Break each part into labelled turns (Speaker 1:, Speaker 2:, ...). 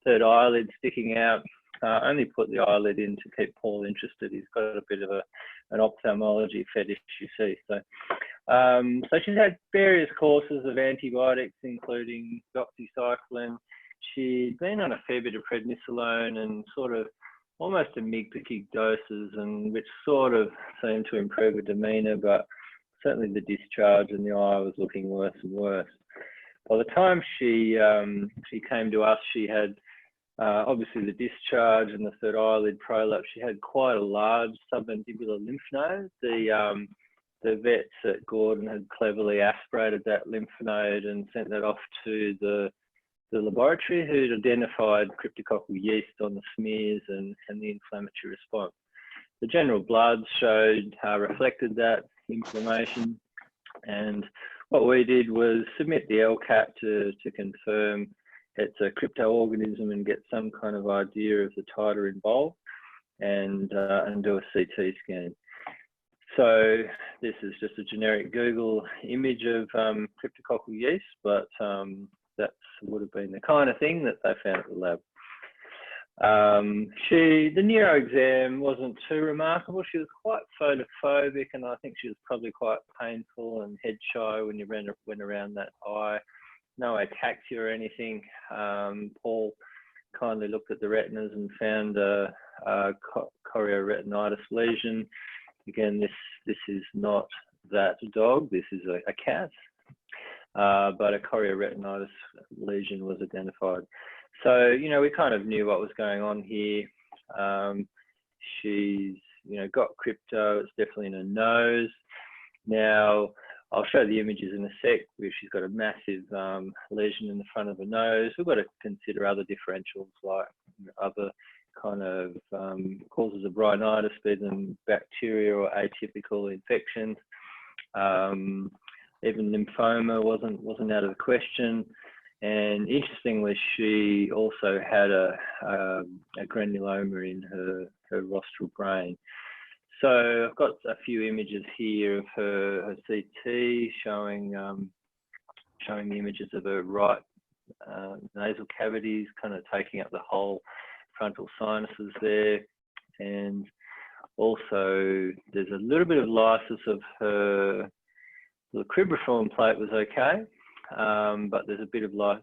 Speaker 1: third eyelid sticking out. Only put the eyelid in to keep Paul interested. He's got a bit of an ophthalmology fetish, you see. So she's had various courses of antibiotics, including doxycycline. She'd been on a fair bit of prednisolone and sort of almost a mg per kg doses, and which sort of seemed to improve her demeanour, but certainly the discharge in the eye was looking worse and worse. By the time she came to us, she had obviously the discharge and the third eyelid prolapse. She had quite a large submandibular lymph node. The vets at Gordon had cleverly aspirated that lymph node and sent that off to the laboratory, who'd identified cryptococcal yeast on the smears and the inflammatory response. The general blood reflected that inflammation, and what we did was submit the LCAT to confirm it's a crypto-organism and get some kind of idea of the titer involved, and do a CT scan. So this is just a generic Google image of cryptococcal yeast, but that would have been the kind of thing that they found at the lab. The neuro exam wasn't too remarkable. She was quite photophobic, and I think she was probably quite painful and head shy when you went around that eye. No ataxia or anything. Paul kindly looked at the retinas and found a chorioretinitis lesion. Again, this is not that dog. This is a cat. But a chorioretinitis lesion was identified. So, you know, we kind of knew what was going on here. She's, you know, got crypto. It's definitely in her nose. Now, I'll show the images in a sec, where she's got a massive lesion in the front of her nose. We've got to consider other differentials, like other kind of causes of rhinitis, be them bacteria or atypical infections. Even lymphoma wasn't out of the question. And interestingly, she also had a granuloma in her rostral brain. So I've got a few images here of her CT showing the images of her right nasal cavities, kind of taking up the whole frontal sinuses there. And also there's a little bit of lysis of her. The cribriform plate was okay, but there's a bit of light.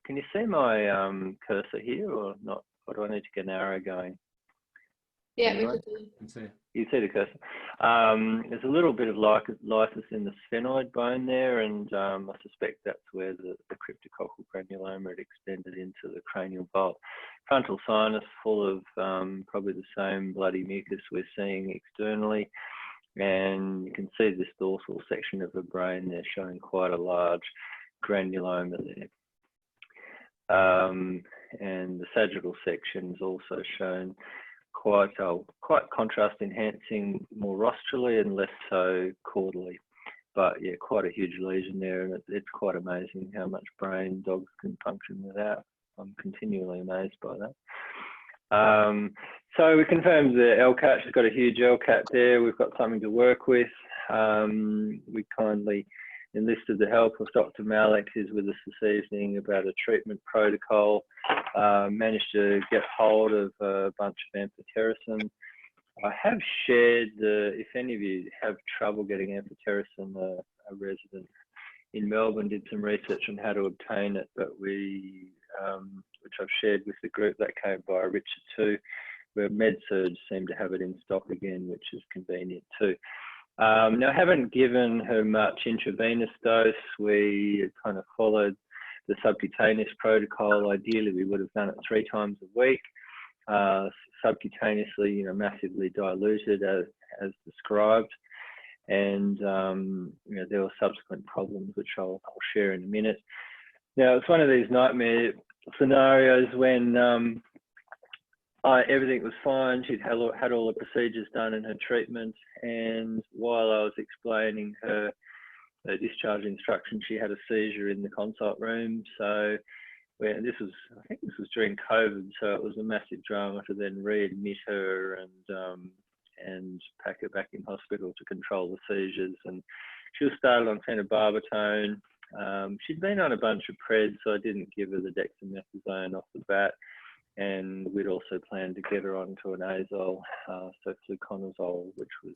Speaker 1: Can you see my cursor here or not? Or do I need to get an arrow going?
Speaker 2: Yeah,
Speaker 1: anyway?
Speaker 2: we can see.
Speaker 1: You see the cursor. There's a little bit of lysis in the sphenoid bone there, and I suspect that's where the cryptococcal granuloma had extended into the cranial bowl. Frontal sinus full of probably the same bloody mucus we're seeing externally. And you can see this dorsal section of the brain there showing quite a large granuloma there. And the sagittal section is also shown quite contrast enhancing, more rostrally and less so caudally. But yeah, quite a huge lesion there, and it's quite amazing how much brain dogs can function without. I'm continually amazed by that. So we confirmed the LCAT. She's got a huge LCAT there. We've got something to work with. We kindly enlisted the help of Dr. Malik, who's with us this evening, about a treatment protocol. Managed to get hold of a bunch of amphotericin. I have shared if any of you have trouble getting amphotericin, a resident in Melbourne did some research on how to obtain it, but which I've shared with the group, that came via Richard too, where MedSurg seem to have it in stock again, which is convenient too. Now, I haven't given her much intravenous dose. We kind of followed the subcutaneous protocol. Ideally, we would have done it 3 times a week, subcutaneously, you know, massively diluted as described. And you know, there were subsequent problems, which I'll share in a minute. Now, it's one of these nightmare scenarios when everything was fine. She'd had all the procedures done in her treatment, and while I was explaining her discharge instructions, she had a seizure in the consult room. So I think this was during COVID, so it was a massive drama to then readmit her and pack her back in hospital to control the seizures. And she was started on phenobarbital. She'd been on a bunch of preds, so I didn't give her the dexamethasone off the bat. and we'd also planned to get her onto an azole, so fluconazole, which was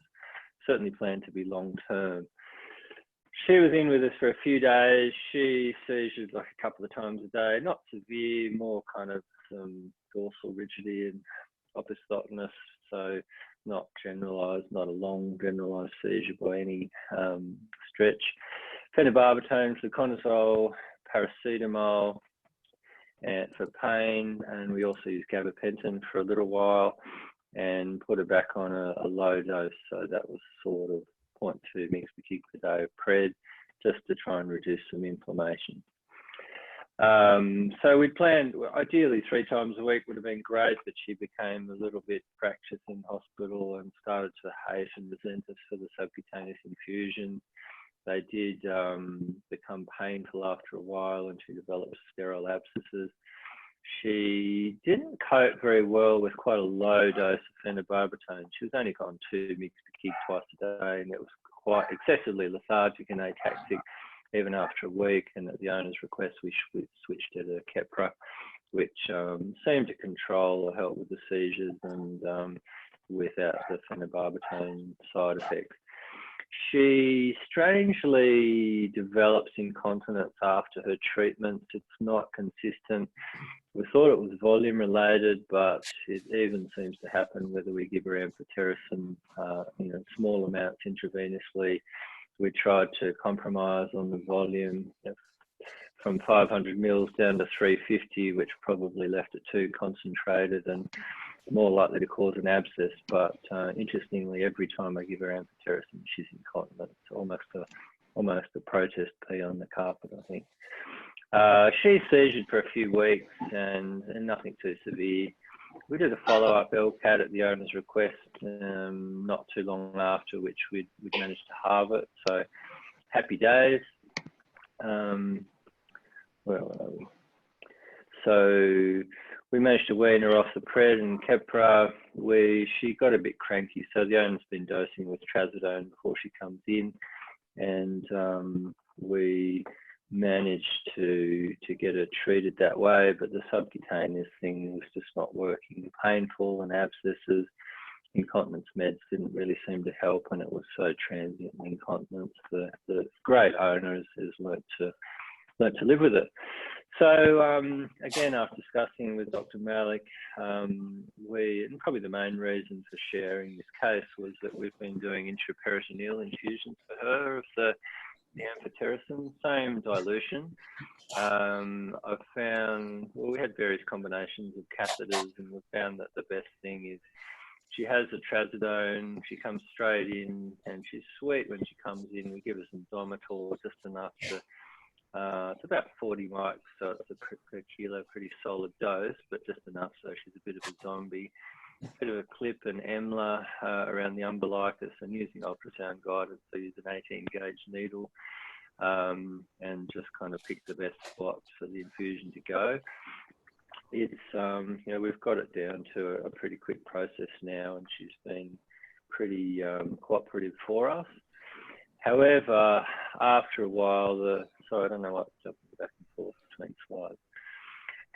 Speaker 1: certainly planned to be long-term. She was in with us for a few days. She seizured like a couple of times a day, not severe, more kind of some dorsal rigidity and opisthotonous, so not generalised, not a long generalised seizure by any stretch. Phenobarbital, fluconazole, paracetamol and for pain, and we also used gabapentin for a little while and put her back on a low dose, so that was sort of 0.2 mg/kg per day of pred, just to try and reduce some inflammation. So we'd planned, ideally 3 times a week would have been great, but she became a little bit fractious in hospital and started to hate and resent us for the subcutaneous infusion. They did become painful after a while, and she developed sterile abscesses. She didn't cope very well with quite a low dose of phenobarbital. She was only on 2 mg/kg twice a day, and it was quite excessively lethargic and ataxic even after a week. And at the owner's request, we switched her to Keppra, which seemed to control or help with the seizures and without the phenobarbital side effects. She strangely develops incontinence after her treatments. It's not consistent. We thought it was volume related, but it even seems to happen whether we give her amphotericin, small amounts intravenously. We tried to compromise on the volume from 500 mils down to 350, which probably left it too concentrated and more likely to cause an abscess. But interestingly, every time I give her amphotericin, she's incontinent. It's almost a protest pee on the carpet, I think. She seizured for a few weeks and nothing too severe. We did a follow-up LCAT at the owner's request not too long after, which we'd managed to halve it. So happy days. Where are we? So we managed to wean her off the pred and Keppra. She got a bit cranky, so the owner's been dosing with trazodone before she comes in, and we managed to get her treated that way, but the subcutaneous thing was just not working. Painful and abscesses. Incontinence meds didn't really seem to help, and it was so transient incontinence. The great owner has learnt to live with it. So again, after discussing with Dr. Malik, and probably the main reason for sharing this case was that we've been doing intraperitoneal infusions for her of the amphotericin, same dilution. I've found, we had various combinations of catheters, and we found that the best thing is she has a trazodone, she comes straight in, and she's sweet when she comes in. We give her some Domitor, just enough to, it's about 40 mics, so it's per kilo, pretty solid dose, but just enough so she's a bit of a zombie. A bit of a clip and EMLA around the umbilicus, and using ultrasound guided, so use an 18 gauge needle and just kind of pick the best spots for the infusion to go. It's, we've got it down to a pretty quick process now, and she's been pretty cooperative for us. However, after a while, sorry, I don't know what's jumping back and forth between slides.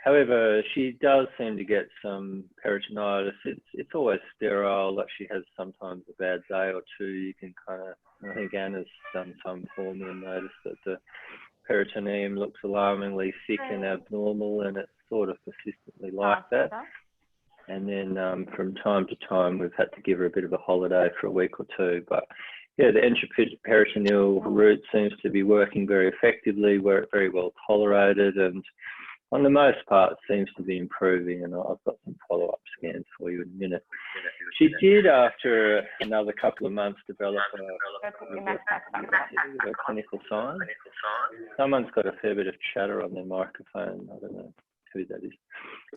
Speaker 1: However, she does seem to get some peritonitis. It's always sterile, like she has sometimes a bad day or two. You can kind of, I think Anna's done some for me and noticed that the peritoneum looks alarmingly thick and abnormal, and it's sort of persistently like that. And then from time to time, we've had to give her a bit of a holiday for a week or two. But yeah, the intraperitoneal route seems to be working very effectively, very well tolerated, and on the most part, it seems to be improving, and I've got some follow-up scans for you in a minute. She did, after another couple of months, develop a clinical sign. Someone's got a fair bit of chatter on their microphone. I don't know who that is.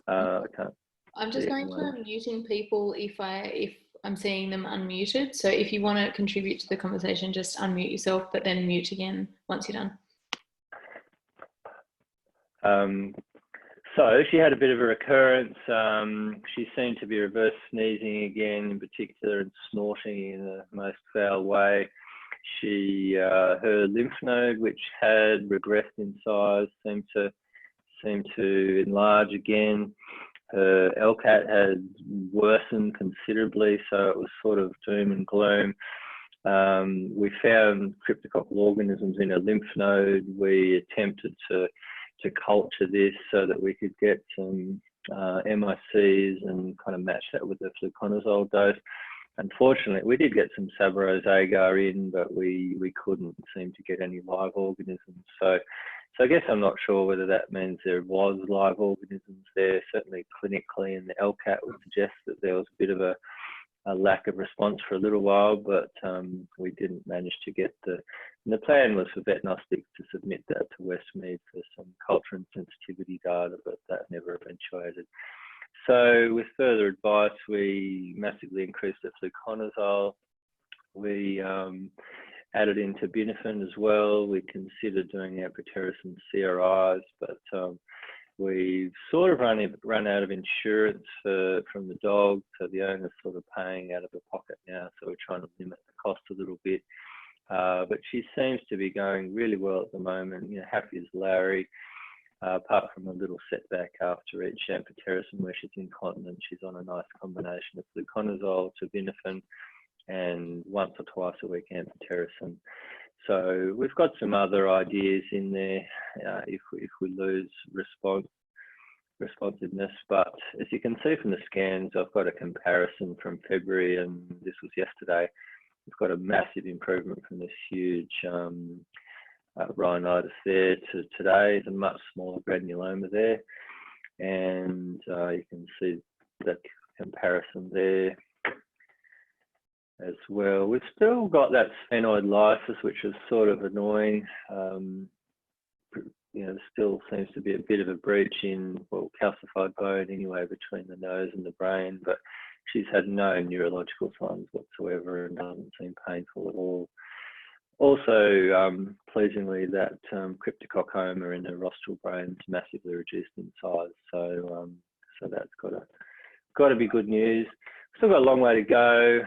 Speaker 1: I can't.
Speaker 2: I'm just going to unmuting people if I'm seeing them unmuted. So if you want to contribute to the conversation, just unmute yourself, but then mute again once you're done.
Speaker 1: So she had a bit of a recurrence. She seemed to be reverse sneezing again, in particular, and snorting in the most foul way. Her lymph node, which had regressed in size, seemed to enlarge again. her LCAT had worsened considerably, so it was sort of doom and gloom. We found cryptococcal organisms in a lymph node. We attempted to culture this so that we could get some MICs and kind of match that with the fluconazole dose. Unfortunately, we did get some Savarose agar in, but we couldn't seem to get any live organisms. So I guess I'm not sure whether that means there was live organisms there. Certainly clinically, and the LCAT would suggest that there was a bit of a lack of response for a little while, but we didn't manage to get the plan was for Vetnostics to submit that to Westmead for some culture and sensitivity data, but that never eventuated. So with further advice, we massively increased the fluconazole. We added in terbinafine as well. We considered doing amphotericin CRIs, but we've sort of run out of insurance from the dog, so the owner's sort of paying out of her pocket now, so we're trying to limit the cost a little bit. But she seems to be going really well at the moment, happy as Larry, apart from a little setback after each amphotericin where she's incontinent. She's on a nice combination of fluconazole, terbinafine, and once or twice a week amphotericin. So we've got some other ideas in there if we lose responsiveness, but as you can see from the scans, I've got a comparison from February, and this was yesterday. We've got a massive improvement from this huge rhinitis there to today. There's a much smaller granuloma there, and you can see the comparison there as well. We've still got that sphenoid lysis, which is sort of annoying. There still seems to be a bit of a breach in, well, calcified bone anyway, between the nose and the brain, but she's had no neurological signs whatsoever and doesn't seem painful at all. Also, pleasingly, that cryptococcoma in her rostral brain is massively reduced in size, so that's got to be good news. Still got a long way to go,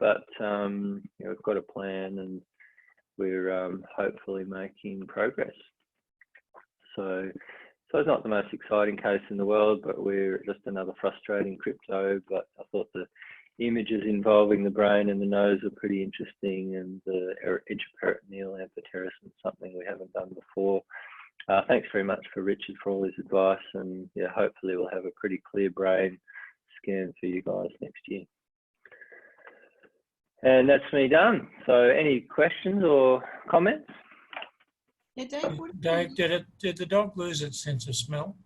Speaker 1: but we've got a plan, and we're hopefully making progress. So it's not the most exciting case in the world, but we're just another frustrating crypto. But I thought the images involving the brain and the nose are pretty interesting, and the intraperitoneal amphotericin is something we haven't done before. Thanks very much for Richard for all his advice, and yeah, hopefully we'll have a pretty clear brain scan for you guys next year. And that's me done. So any questions or comments?
Speaker 3: Yeah, Dave,
Speaker 4: Dave, did the dog lose its sense of smell?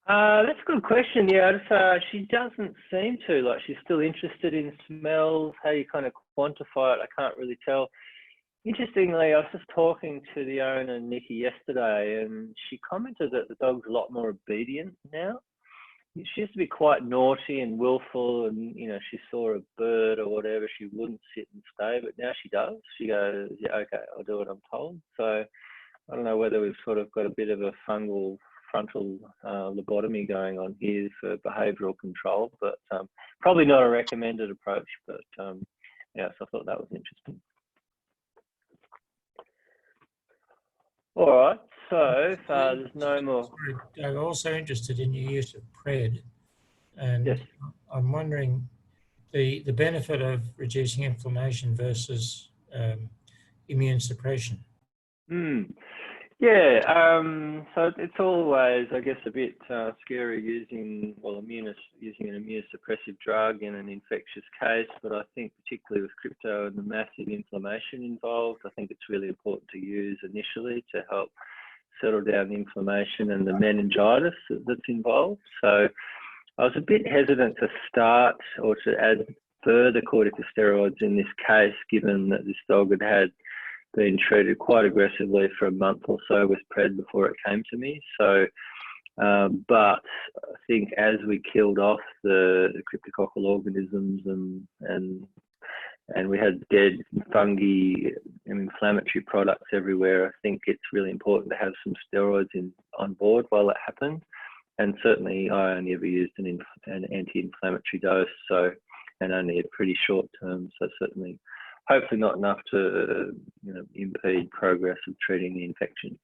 Speaker 1: That's a good question. Yeah, she doesn't seem to. Like, she's still interested in smells. How you kind of quantify it, I can't really tell. Interestingly, I was just talking to the owner, Nikki, yesterday, and she commented that the dog's a lot more obedient now. She used to be quite naughty and willful, and she saw a bird or whatever, she wouldn't sit and stay, but now she does. She goes, yeah, okay, I'll do what I'm told. So I don't know whether we've sort of got a bit of a fungal frontal lobotomy going on here for behavioural control, but probably not a recommended approach, but yeah, so I thought that was interesting. All right, so there's no more.
Speaker 4: Sorry, I'm also interested in your use of PRED, and
Speaker 1: yes.
Speaker 4: I'm wondering the benefit of reducing inflammation versus immune suppression.
Speaker 1: Yeah, so it's always, I guess, a bit scary using an immunosuppressive drug in an infectious case, but I think particularly with crypto and the massive inflammation involved, I think it's really important to use initially to help settle down the inflammation and the meningitis that's involved. So I was a bit hesitant to start or to add further corticosteroids in this case, given that this dog had been treated quite aggressively for a month or so with PRED before it came to me. So, but I think as we killed off the cryptococcal organisms and we had dead fungi and inflammatory products everywhere, I think it's really important to have some steroids on board while it happened. And certainly I only ever used an anti-inflammatory dose, so, and only a pretty short term, so certainly hopefully not enough to impede progress of treating the infection.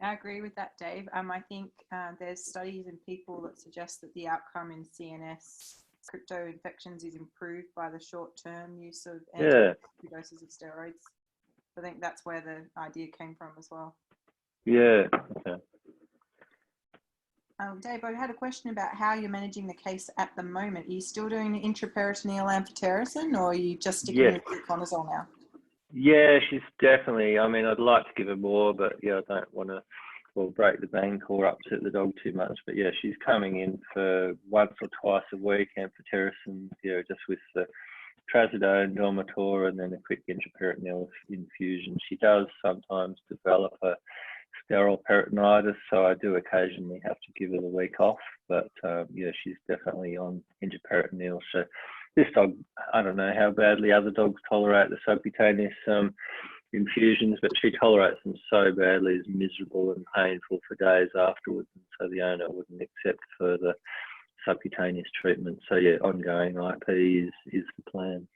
Speaker 3: I agree with that, Dave. I think there's studies in people that suggest that the outcome in CNS crypto infections is improved by the short-term use of doses of steroids. I think that's where the idea came from as well.
Speaker 1: Yeah. Okay.
Speaker 3: Dave, I had a question about how you're managing the case at the moment. Are you still doing intraperitoneal amphotericin, or are you just sticking with fluconazole now?
Speaker 1: Yeah, she's definitely. I mean, I'd like to give her more, but yeah, I don't want to break the bank or upset the dog too much. But yeah, she's coming in for once or twice a week amphotericin, just with the trazodone, Dormitor, and then a quick intraperitoneal infusion. She does sometimes develop a sterile peritonitis, so I do occasionally have to give her the week off, but yeah, she's definitely on intraperitoneal. So this dog, I don't know how badly other dogs tolerate the subcutaneous infusions, but she tolerates them so badly, it's miserable and painful for days afterwards, and so the owner wouldn't accept further subcutaneous treatment. So yeah, ongoing IP is the plan.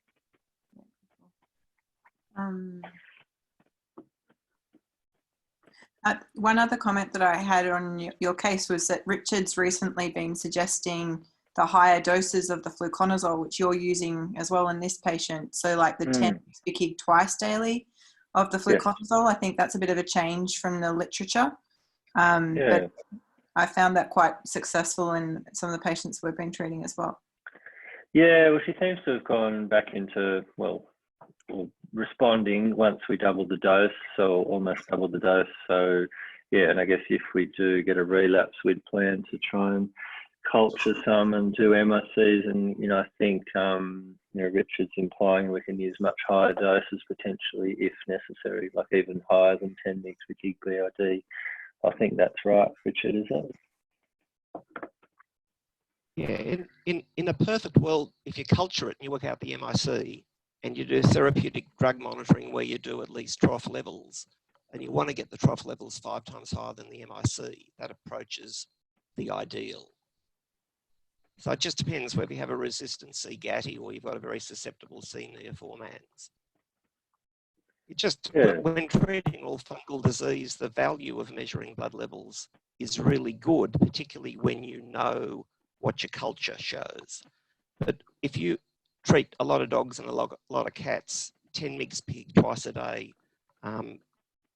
Speaker 3: One other comment that I had on your case was that Richard's recently been suggesting the higher doses of the fluconazole, which you're using as well in this patient. So like the 10 mg/kg twice daily of the fluconazole. I think that's a bit of a change from the literature. But I found that quite successful in some of the patients we've been treating as well. Yeah,
Speaker 1: well, she seems to have gone back into, responding once we doubled the dose, so almost doubled the dose. So yeah, and I guess if we do get a relapse, we'd plan to try and culture some and do MRCs, and I think Richard's implying we can use much higher doses potentially if necessary, like even higher than 10 mg/kg BID. I think that's right, Richard, is it?
Speaker 5: Yeah, in a perfect world, if you culture it and you work out the MIC and you do therapeutic drug monitoring where you do at least trough levels, and you want to get the trough levels 5 times higher than the MIC, that approaches the ideal. So it just depends whether you have a resistant C. gatty or you've got a very susceptible C. neoformans. It just, when treating all fungal disease, the value of measuring blood levels is really good, particularly when you know what your culture shows. But if you treat a lot of dogs and a lot of cats, 10 mg/kg twice a day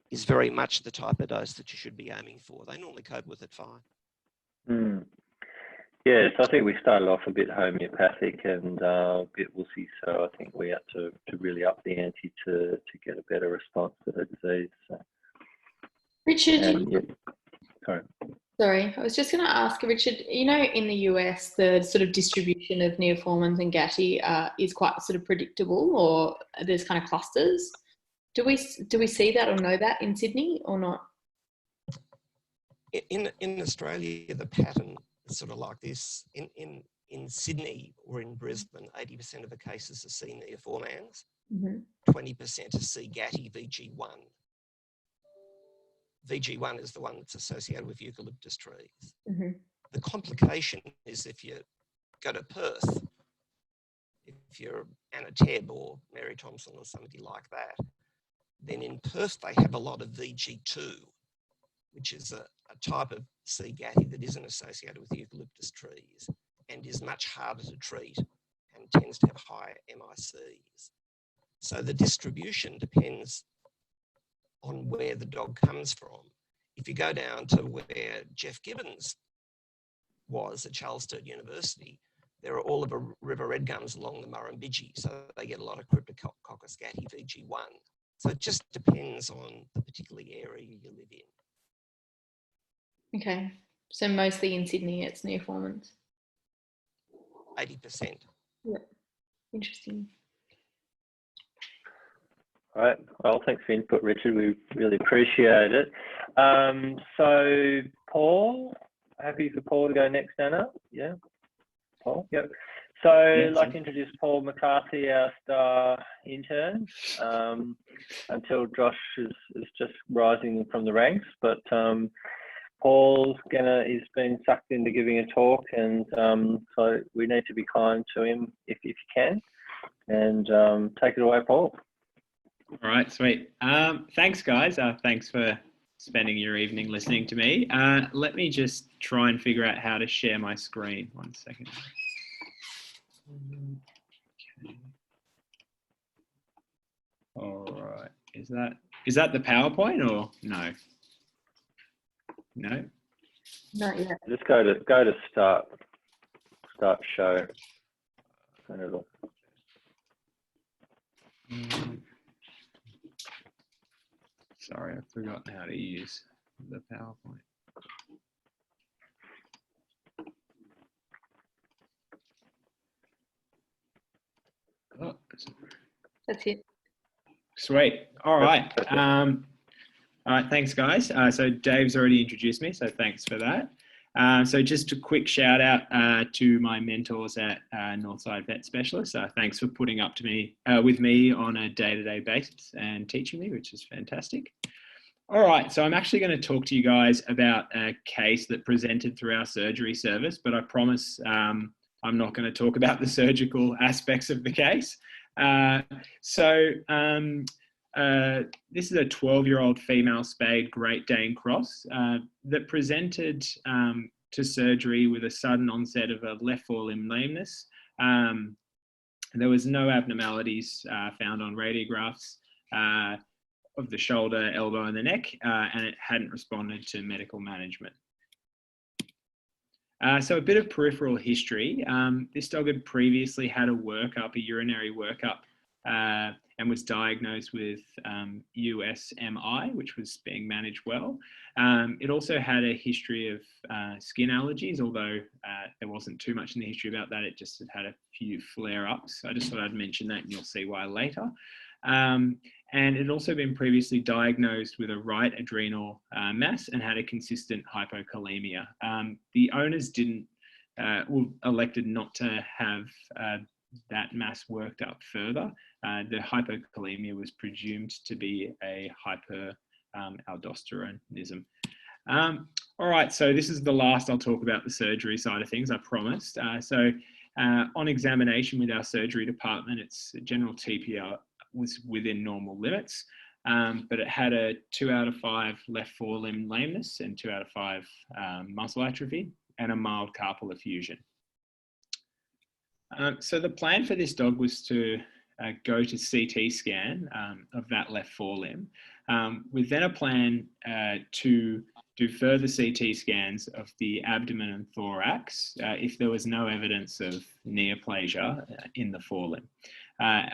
Speaker 5: is very much the type of dose that you should be aiming for. They normally cope with it fine.
Speaker 1: Yeah, so I think we started off a bit homeopathic and a bit wussy, so I think we had to really up the ante to get a better response to the disease. So.
Speaker 2: Richard, sorry, I was just going to ask, Richard, in the US, the sort of distribution of neoformans and gatty is quite sort of predictable, or there's kind of clusters. Do we see that or know that in Sydney or not?
Speaker 5: In Australia, the pattern is sort of like this. In Sydney or in Brisbane, 80% of the cases are C. neoformans, 20% are C. gatty VG1. VG1 is the one that's associated with eucalyptus trees. The complication is if you go to Perth, if you're Anna Tebb or Mary Thompson or somebody like that, then in Perth they have a lot of VG2, which is a type of C. gatty that isn't associated with eucalyptus trees and is much harder to treat and tends to have higher MICs. So the distribution depends on where the dog comes from. If you go down to where Jeff Gibbons was at Charles Sturt University, there are all of the river red gums along the Murrumbidgee, so they get a lot of Cryptococcus gatty VG1. So it just depends on the particular area you live in.
Speaker 2: Okay, so mostly in Sydney it's neoformans.
Speaker 5: 80%.
Speaker 2: Yeah, interesting.
Speaker 1: All right. Well, thanks for your input, Richard. We really appreciate it. So, Paul, happy for Paul to go next, Anna? Yeah, Paul? Yep. So, I'd like to introduce Paul Mccarthy, our star intern, until Josh is just rising from the ranks. But Paul's he's been sucked into giving a talk, and so we need to be kind to him if you can. And take it away, Paul.
Speaker 6: All right, sweet. Thanks, guys. Thanks for spending your evening listening to me. Let me just try and figure out how to share my screen. 1 second. Okay. All right. Is that the PowerPoint or no? No.
Speaker 2: Not yet.
Speaker 1: Just go to start show, and it'll.
Speaker 6: Sorry, I've forgotten how to use the PowerPoint. Oh,
Speaker 2: That's it.
Speaker 6: sweet. All right. All right. Thanks, guys. So Dave's already introduced me, so thanks for that. So just a quick shout out to my mentors at Northside Vet Specialists. Thanks for putting up with me on a day-to-day basis and teaching me, which is fantastic. All right, so I'm actually going to talk to you guys about a case that presented through our surgery service, but I promise I'm not going to talk about the surgical aspects of the case. This is a 12-year-old female spayed Great Dane cross that presented to surgery with a sudden onset of a left forelimb lameness. There was no abnormalities found on radiographs of the shoulder, elbow, and the neck, and it hadn't responded to medical management. So a bit of peripheral history. This dog had previously had a workup, a urinary workup, and was diagnosed with USMI, which was being managed well. It also had a history of skin allergies, although there wasn't too much in the history about that. It just had a few flare-ups. I just thought I'd mention that, and you'll see why later. And it had also been previously diagnosed with a right adrenal mass and had a consistent hypokalemia. The owners elected not to have that mass worked up further. The hypokalemia was presumed to be a hyperaldosteronism. All right, so this is the last I'll talk about the surgery side of things, I promised. On examination with our surgery department, its general TPR was within normal limits, but it had a 2 out of 5 left forelimb lameness and 2 out of 5 muscle atrophy and a mild carpal effusion. So the plan for this dog was to go to CT scan of that left forelimb, with then a plan to do further CT scans of the abdomen and thorax if there was no evidence of neoplasia in the forelimb.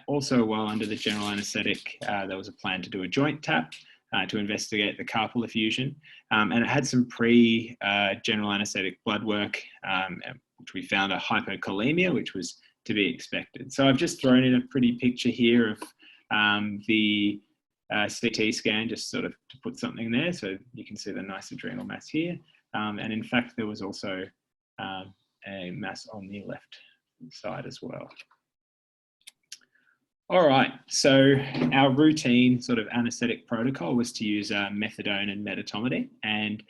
Speaker 6: Also, while under the general anaesthetic, there was a plan to do a joint tap to investigate the carpal effusion, and it had some pre-general anaesthetic blood work, which we found a hypokalemia, which was to be expected. So I've just thrown in a pretty picture here of the CT scan, just sort of to put something there, so you can see the nice adrenal mass here. And in fact, there was also a mass on the left side as well. All right, so our routine sort of anesthetic protocol was to use methadone and metatomadine, and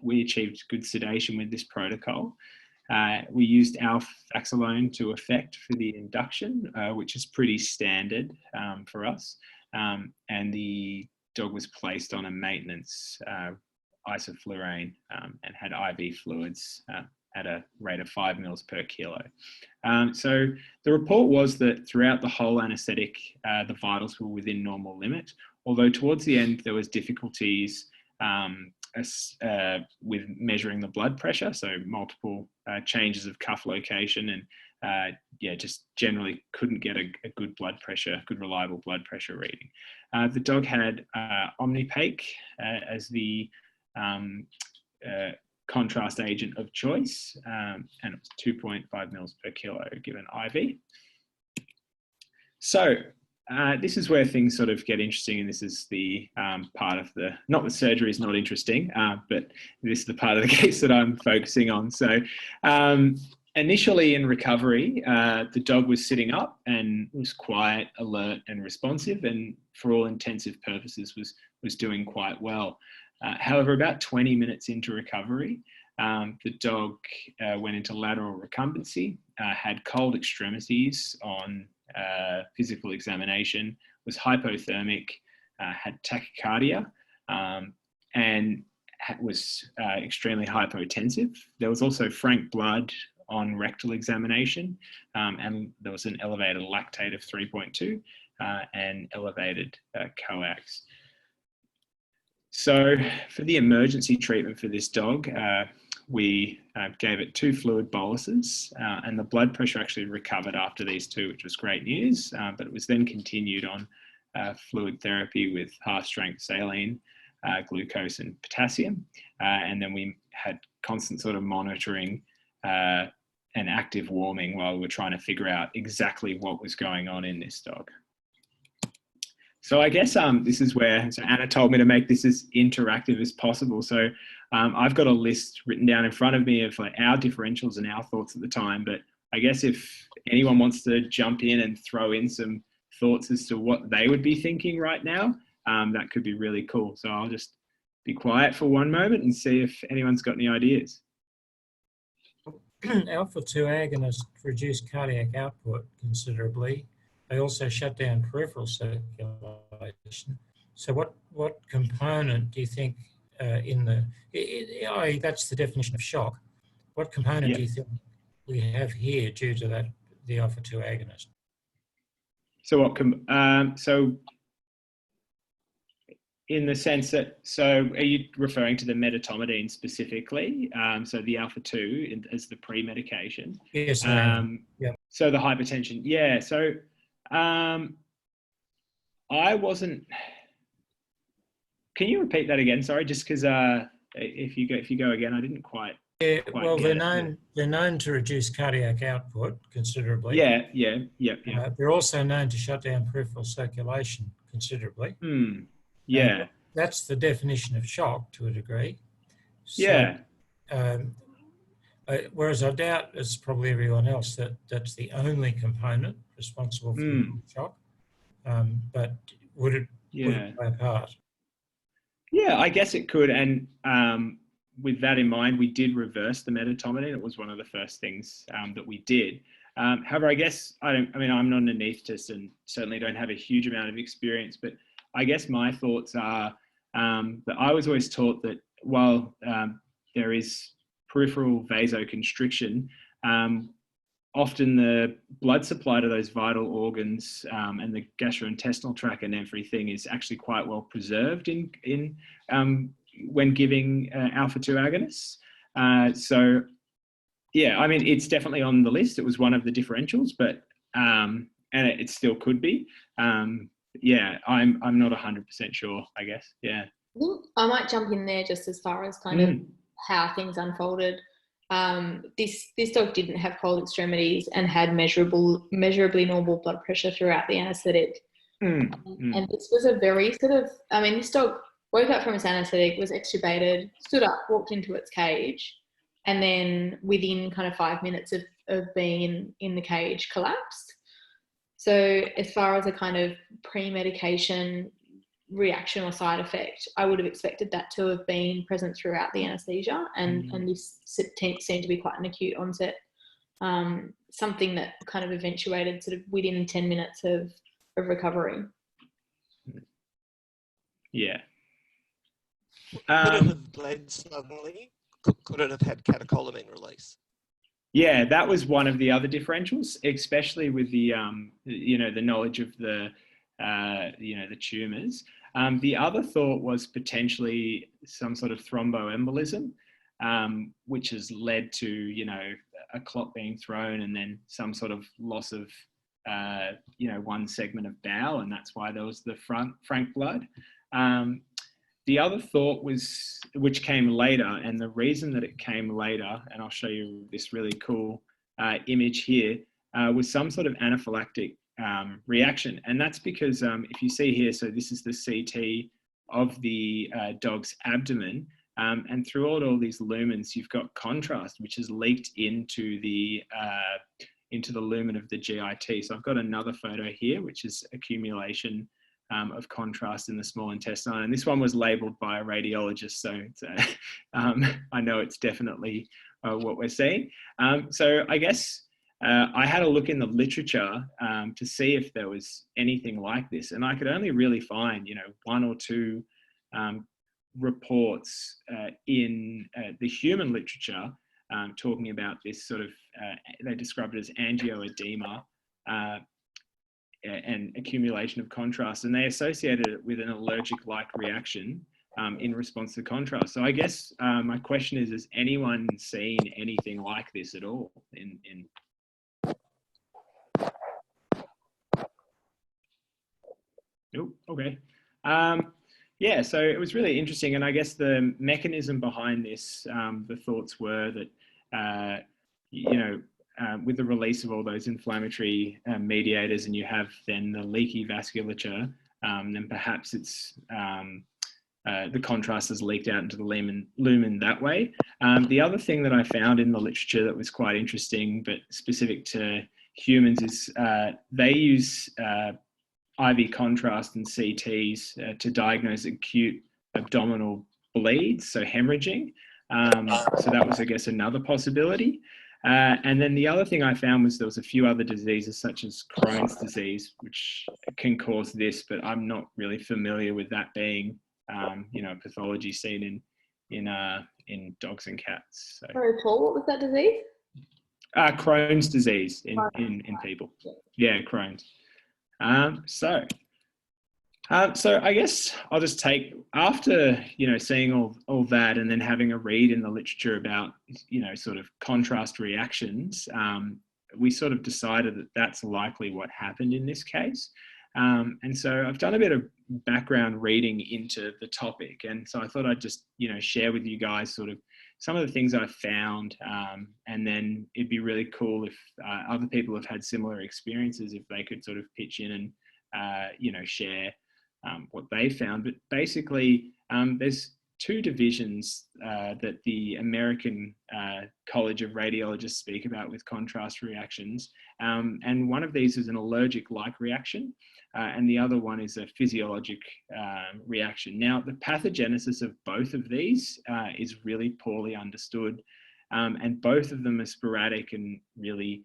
Speaker 6: we achieved good sedation with this protocol. We used alfaxalone to effect for the induction, which is pretty standard for us, and the dog was placed on a maintenance isoflurane and had IV fluids at a rate of 5 mils per kilo. So the report was that throughout the whole anaesthetic, the vitals were within normal limit, although towards the end there was difficulties with measuring the blood pressure, so multiple changes of cuff location, and just generally couldn't get a good blood pressure, good reliable blood pressure reading. The dog had Omnipaque as the contrast agent of choice, and it was 2.5 mils per kilo given IV. So this is where things sort of get interesting, and this is the part of the, not that surgery is not interesting, but this is the part of the case that I'm focusing on. So initially in recovery, the dog was sitting up and was quiet, alert and responsive, and for all intensive purposes was doing quite well. However, about 20 minutes into recovery, the dog went into lateral recumbency, had cold extremities on physical examination, was hypothermic, had tachycardia, and was extremely hypotensive. There was also frank blood on rectal examination, and there was an elevated lactate of 3.2 and elevated coax. So for the emergency treatment for this dog, we gave it 2 fluid boluses, and the blood pressure actually recovered after these 2, which was great news, but it was then continued on fluid therapy with half-strength saline, glucose and potassium, and then we had constant sort of monitoring and active warming while we were trying to figure out exactly what was going on in this dog. So I guess this is where, so Anna told me to make this as interactive as possible. So I've got a list written down in front of me of like our differentials and our thoughts at the time. But I guess if anyone wants to jump in and throw in some thoughts as to what they would be thinking right now, that could be really cool. So I'll just be quiet for one moment and see if anyone's got any ideas.
Speaker 4: Alpha-2 agonists reduce cardiac output considerably. They also shut down peripheral circulation. So what component do you think that's the definition of shock. What component do you think we have here due to that, the alpha-2 agonist?
Speaker 6: So so in the sense that, so are you referring to the metatomadine specifically? So the alpha-2 as the pre-medication?
Speaker 4: Yes, yeah.
Speaker 6: So the hypertension, yeah. So I wasn't, can you repeat that again? Sorry, just because if you go again, I didn't quite.
Speaker 4: Yeah, well, they're known to reduce cardiac output considerably.
Speaker 6: Yeah.
Speaker 4: They're also known to shut down peripheral circulation considerably.
Speaker 6: Yeah.
Speaker 4: That's the definition of shock to a degree. So,
Speaker 6: yeah.
Speaker 4: Whereas I doubt, it's probably everyone else, that that's the only component responsible for shock. But would it play a part?
Speaker 6: Yeah, I guess it could. And with that in mind, we did reverse the metatomadine. It was one of the first things that we did. However, I guess, I'm not an anaesthetist and certainly don't have a huge amount of experience, but I guess my thoughts are that I was always taught that while there is peripheral vasoconstriction, often the blood supply to those vital organs and the gastrointestinal tract and everything is actually quite well preserved in when giving alpha-2 agonists. So yeah, I mean, it's definitely on the list. It was one of the differentials, but and it still could be. Yeah, I'm not 100% sure, I guess. Yeah.
Speaker 2: I might jump in there just as far as kind of how things unfolded. This dog didn't have cold extremities and had measurably normal blood pressure throughout the anaesthetic. And this was a very sort of, this dog woke up from its anaesthetic, was extubated, stood up, walked into its cage, and then within kind of 5 minutes of being in the cage, collapsed. So as far as a kind of pre-medication reaction or side effect, I would have expected that to have been present throughout the anaesthesia, and this seemed to be quite an acute onset, something that kind of eventuated sort of within 10 minutes of recovery.
Speaker 6: Yeah.
Speaker 5: Could it have bled suddenly? Could it have had catecholamine release?
Speaker 6: Yeah, that was one of the other differentials, especially with the the knowledge of the the tumours. The other thought was potentially some sort of thromboembolism, which has led to a clot being thrown and then some sort of loss of one segment of bowel, and that's why there was the frank blood. The other thought was, which came later, and the reason that it came later, and I'll show you this really cool image here, was some sort of anaphylactic reaction. And that's because if you see here, so this is the CT of the dog's abdomen, and through all these lumens, you've got contrast, which has leaked into the lumen of the GIT. So I've got another photo here, which is accumulation of contrast in the small intestine. And this one was labeled by a radiologist, so it's, I know it's definitely what we're seeing. So I guess I had a look in the literature to see if there was anything like this, and I could only really find, one or two reports in the human literature talking about this sort of, they describe it as angioedema and accumulation of contrast, and they associated it with an allergic-like reaction in response to contrast. So I guess my question is, has anyone seen anything like this at all in Nope. Okay. Yeah, so it was really interesting, and I guess the mechanism behind this, the thoughts were that, you know, with the release of all those inflammatory mediators, and you have then the leaky vasculature, then perhaps it's the contrast has leaked out into the lumen that way. The other thing that I found in the literature that was quite interesting, but specific to humans, is they use IV contrast and CTs to diagnose acute abdominal bleeds, so hemorrhaging. So that was, I guess, another possibility. And then the other thing I found was there was a few other diseases such as Crohn's disease, which can cause this, but I'm not really familiar with that being, you know, pathology seen in dogs and cats. So.
Speaker 2: Sorry, Paul, what was that disease?
Speaker 6: Crohn's disease in people. Yeah, Crohn's. So I guess I'll just take, after, you know, seeing all that and then having a read in the literature about, you know, sort of contrast reactions, we sort of decided that that's likely what happened in this case. And so I've done a bit of background reading into the topic. And so I thought I'd just, you know, share with you guys sort of some of the things I found. And then it'd be really cool if other people have had similar experiences, if they could sort of pitch in and, you know, share what they found. But basically, there's two divisions that the American College of Radiologists speak about with contrast reactions. And one of these is an allergic-like reaction, and the other one is a physiologic reaction. Now, the pathogenesis of both of these is really poorly understood, and both of them are sporadic and really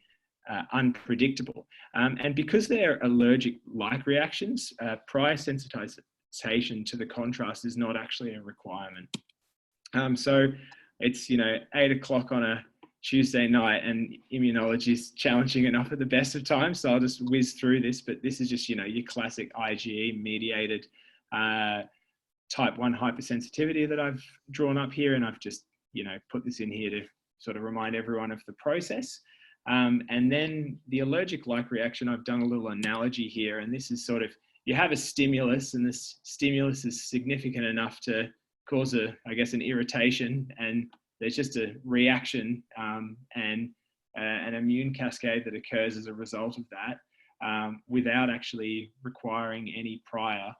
Speaker 6: unpredictable. And because they're allergic-like reactions, prior sensitization to the contrast is not actually a requirement. So it's, you know, 8 o'clock on a Tuesday night, and immunology is challenging enough at the best of times, so I'll just whiz through this. But this is just, you know, your classic IgE mediated type 1 hypersensitivity that I've drawn up here, and I've just, you know, put this in here to sort of remind everyone of the process. And then the allergic-like reaction, I've done a little analogy here, and this is sort of, you have a stimulus, and this stimulus is significant enough to cause I guess, an irritation, and there's just a reaction and an immune cascade that occurs as a result of that, without actually requiring any prior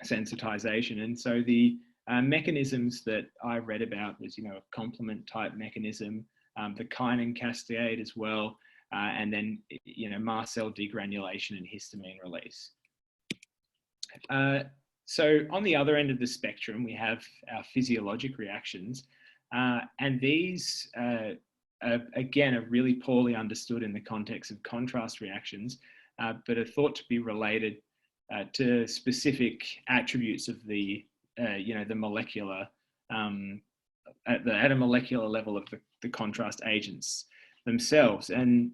Speaker 6: sensitization. And so the mechanisms that I read about was, you know, a complement type mechanism, the kinin cascade as well, and then, you know, mast cell degranulation and histamine release. So on the other end of the spectrum, we have our physiologic reactions, and these, again, are really poorly understood in the context of contrast reactions, but are thought to be related to specific attributes of the, you know, the molecular, at a molecular level of the contrast agents themselves. And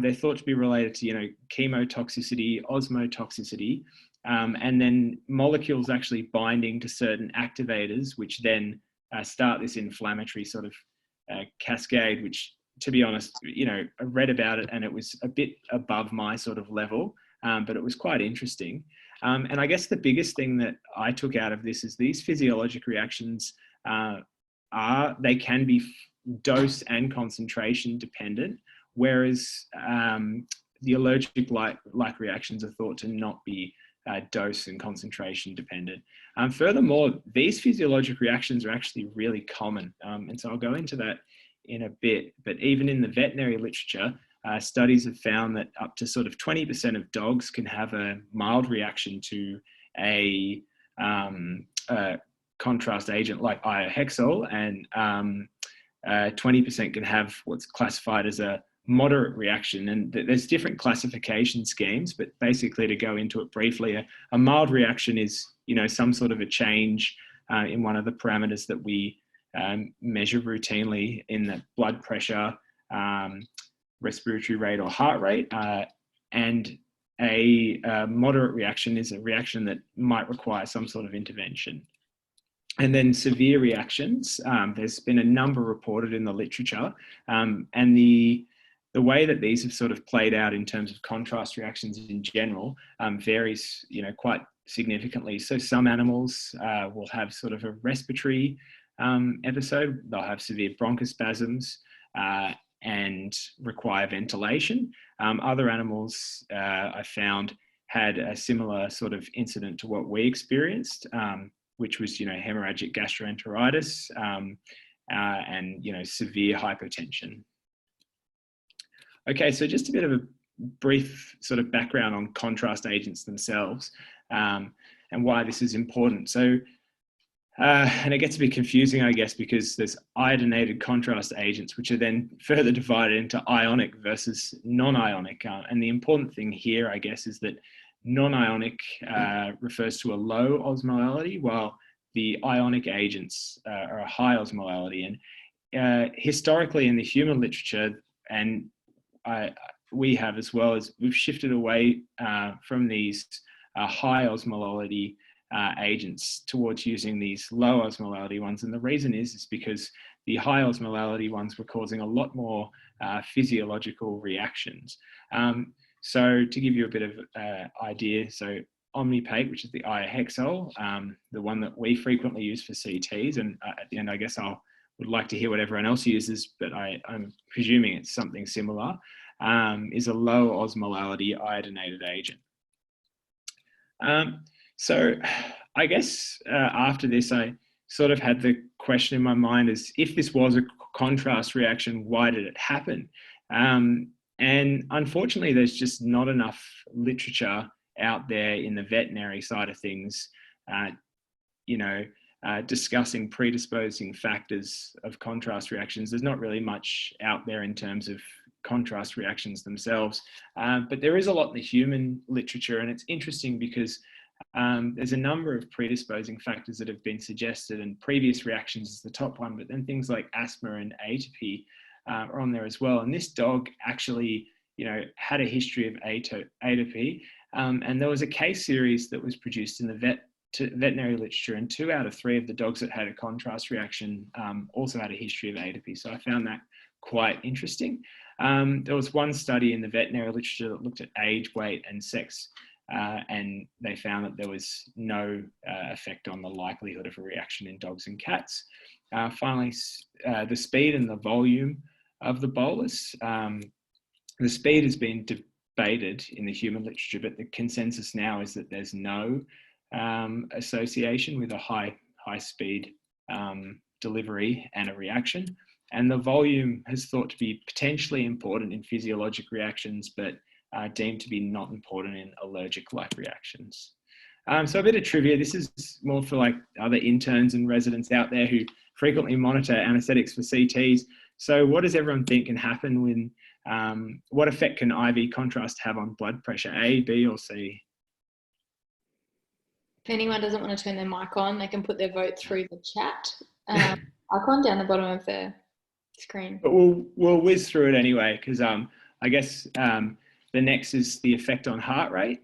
Speaker 6: they're thought to be related to, you know, chemotoxicity, osmotoxicity, and then molecules actually binding to certain activators, which then start this inflammatory sort of cascade, which, to be honest, you know, I read about it and it was a bit above my sort of level, but it was quite interesting. And I guess the biggest thing that I took out of this is these physiologic reactions they can be dose and concentration dependent, whereas the allergic-like reactions are thought to not be dose and concentration dependent. Furthermore, these physiologic reactions are actually really common, and so I'll go into that in a bit. But even in the veterinary literature, studies have found that up to sort of 20% of dogs can have a mild reaction to a contrast agent like iohexol, and 20% can have what's classified as a moderate reaction. And there's different classification schemes, but basically, to go into it briefly, a mild reaction is some sort of a change in one of the parameters that we measure routinely in the blood pressure, respiratory rate or heart rate, and a moderate reaction is a reaction that might require some sort of intervention. And then severe reactions, there's been a number reported in the literature, and the way that these have sort of played out in terms of contrast reactions in general varies, quite significantly. So some animals will have sort of a respiratory episode. They'll have severe bronchospasms and require ventilation. Other animals I found had a similar sort of incident to what we experienced, which was, hemorrhagic gastroenteritis and, severe hypotension. Okay, so just a bit of a brief sort of background on contrast agents themselves and why this is important. So, and it gets a bit confusing, I guess, because there's iodinated contrast agents, which are then further divided into ionic versus non-ionic. And the important thing here, I guess, is that non-ionic refers to a low osmolality, while the ionic agents are a high osmolality. And historically in the human literature, and we have as well, as we've shifted away from these high osmolality agents towards using these low osmolality ones. And the reason is because the high osmolality ones were causing a lot more physiological reactions. So to give you a bit of idea, so Omnipate, which is the iohexol, the one that we frequently use for CTs, and at the end, I guess would like to hear what everyone else uses, but I'm presuming it's something similar, is a low osmolality iodinated agent. So I guess after this, I sort of had the question in my mind is, if this was a contrast reaction, why did it happen? And unfortunately, there's just not enough literature out there in the veterinary side of things, discussing predisposing factors of contrast reactions. There's not really much out there in terms of contrast reactions themselves, but there is a lot in the human literature, and it's interesting because there's a number of predisposing factors that have been suggested, and previous reactions is the top one, but then things like asthma and atopy are on there as well. And this dog actually, had a history of atopy, and there was a case series that was produced in the veterinary literature, and 2 out of 3 of the dogs that had a contrast reaction also had a history of atopy. So I found that quite interesting. There was one study in the veterinary literature that looked at age, weight, and sex, and they found that there was no effect on the likelihood of a reaction in dogs and cats. Finally, the speed and the volume of the bolus. The speed has been debated in the human literature, but the consensus now is that there's no association with a high speed delivery and a reaction. And the volume is thought to be potentially important in physiologic reactions, but deemed to be not important in allergic-like reactions. So a bit of trivia. This is more for like other interns and residents out there who frequently monitor anesthetics for CTs. So what does everyone think can happen when, what effect can IV contrast have on blood pressure, A, B, or C?
Speaker 2: If anyone doesn't want to turn their mic on, they can put their vote through the chat icon down the bottom of their screen. But
Speaker 6: we'll whiz through it anyway, because I guess the next is the effect on heart rate.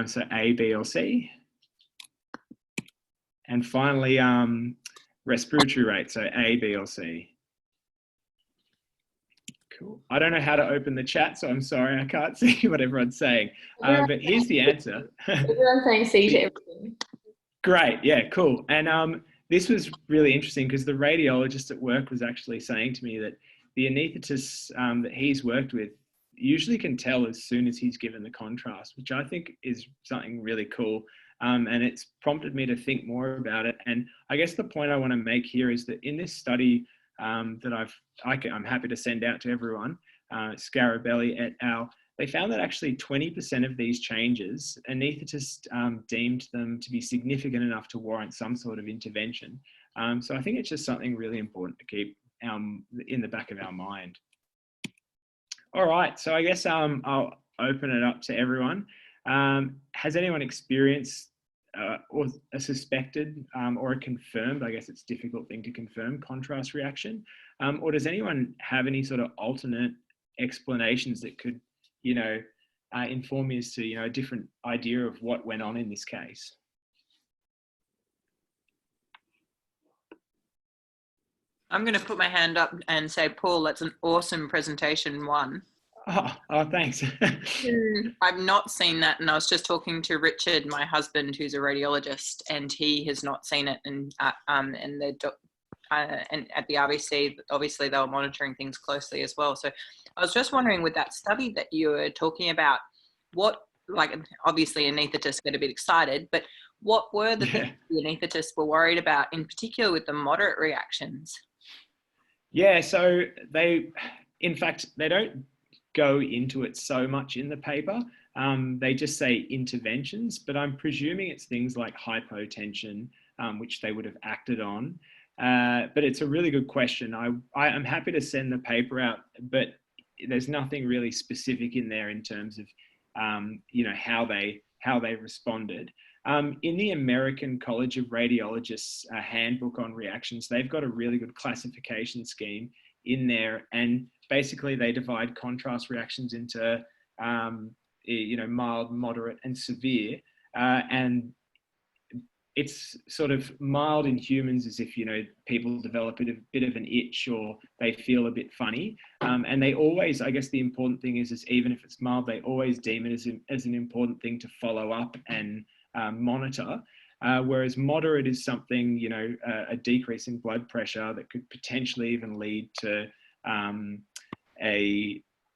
Speaker 6: So A, B, or C. And finally, respiratory rate. So A, B, or C. Cool. I don't know how to open the chat, so I'm sorry, I can't see what everyone's saying. But here's the answer.
Speaker 2: Everyone's saying C to everything.
Speaker 6: Great, yeah, cool. And this was really interesting because the radiologist at work was actually saying to me that the anaesthetists that he's worked with usually can tell as soon as he's given the contrast, which I think is something really cool. And it's prompted me to think more about it. And I guess the point I want to make here is that in this study that I'm happy to send out to everyone, Scarabelli et al., they found that actually 20% of these changes, anaesthetists deemed them to be significant enough to warrant some sort of intervention. So I think it's just something really important to keep in the back of our mind. All right, so I guess I'll open it up to everyone. Has anyone experienced or a suspected or a confirmed, I guess it's a difficult thing to confirm, contrast reaction? Or does anyone have any sort of alternate explanations that could, you know, inform me as to, you know, a different idea of what went on in this case?
Speaker 3: I'm going to put my hand up and say, Paul, that's an awesome presentation one.
Speaker 6: Oh, thanks.
Speaker 3: I've not seen that, and I was just talking to Richard, my husband, who's a radiologist, and he has not seen it. And and at the RBC, obviously they were monitoring things closely as well. So I was just wondering, with that study that you were talking about, what, like, obviously anaesthetists get a bit excited, but what were the things the anaesthetists were worried about, in particular with the moderate reactions?
Speaker 6: Yeah, so in fact, they don't go into it so much in the paper. They just say interventions, but I'm presuming it's things like hypotension, which they would have acted on. But it's a really good question. I'm happy to send the paper out, but there's nothing really specific in there in terms of, you know, how they responded. In the American College of Radiologists handbook on reactions, they've got a really good classification scheme in there, and basically they divide contrast reactions into, you know, mild, moderate, and severe. And it's sort of mild in humans as if, you know, people develop a bit of an itch or they feel a bit funny. And they always, I guess the important thing is even if it's mild, they always deem it as an important thing to follow up and monitor. Whereas moderate is something, you know, a decrease in blood pressure that could potentially even lead to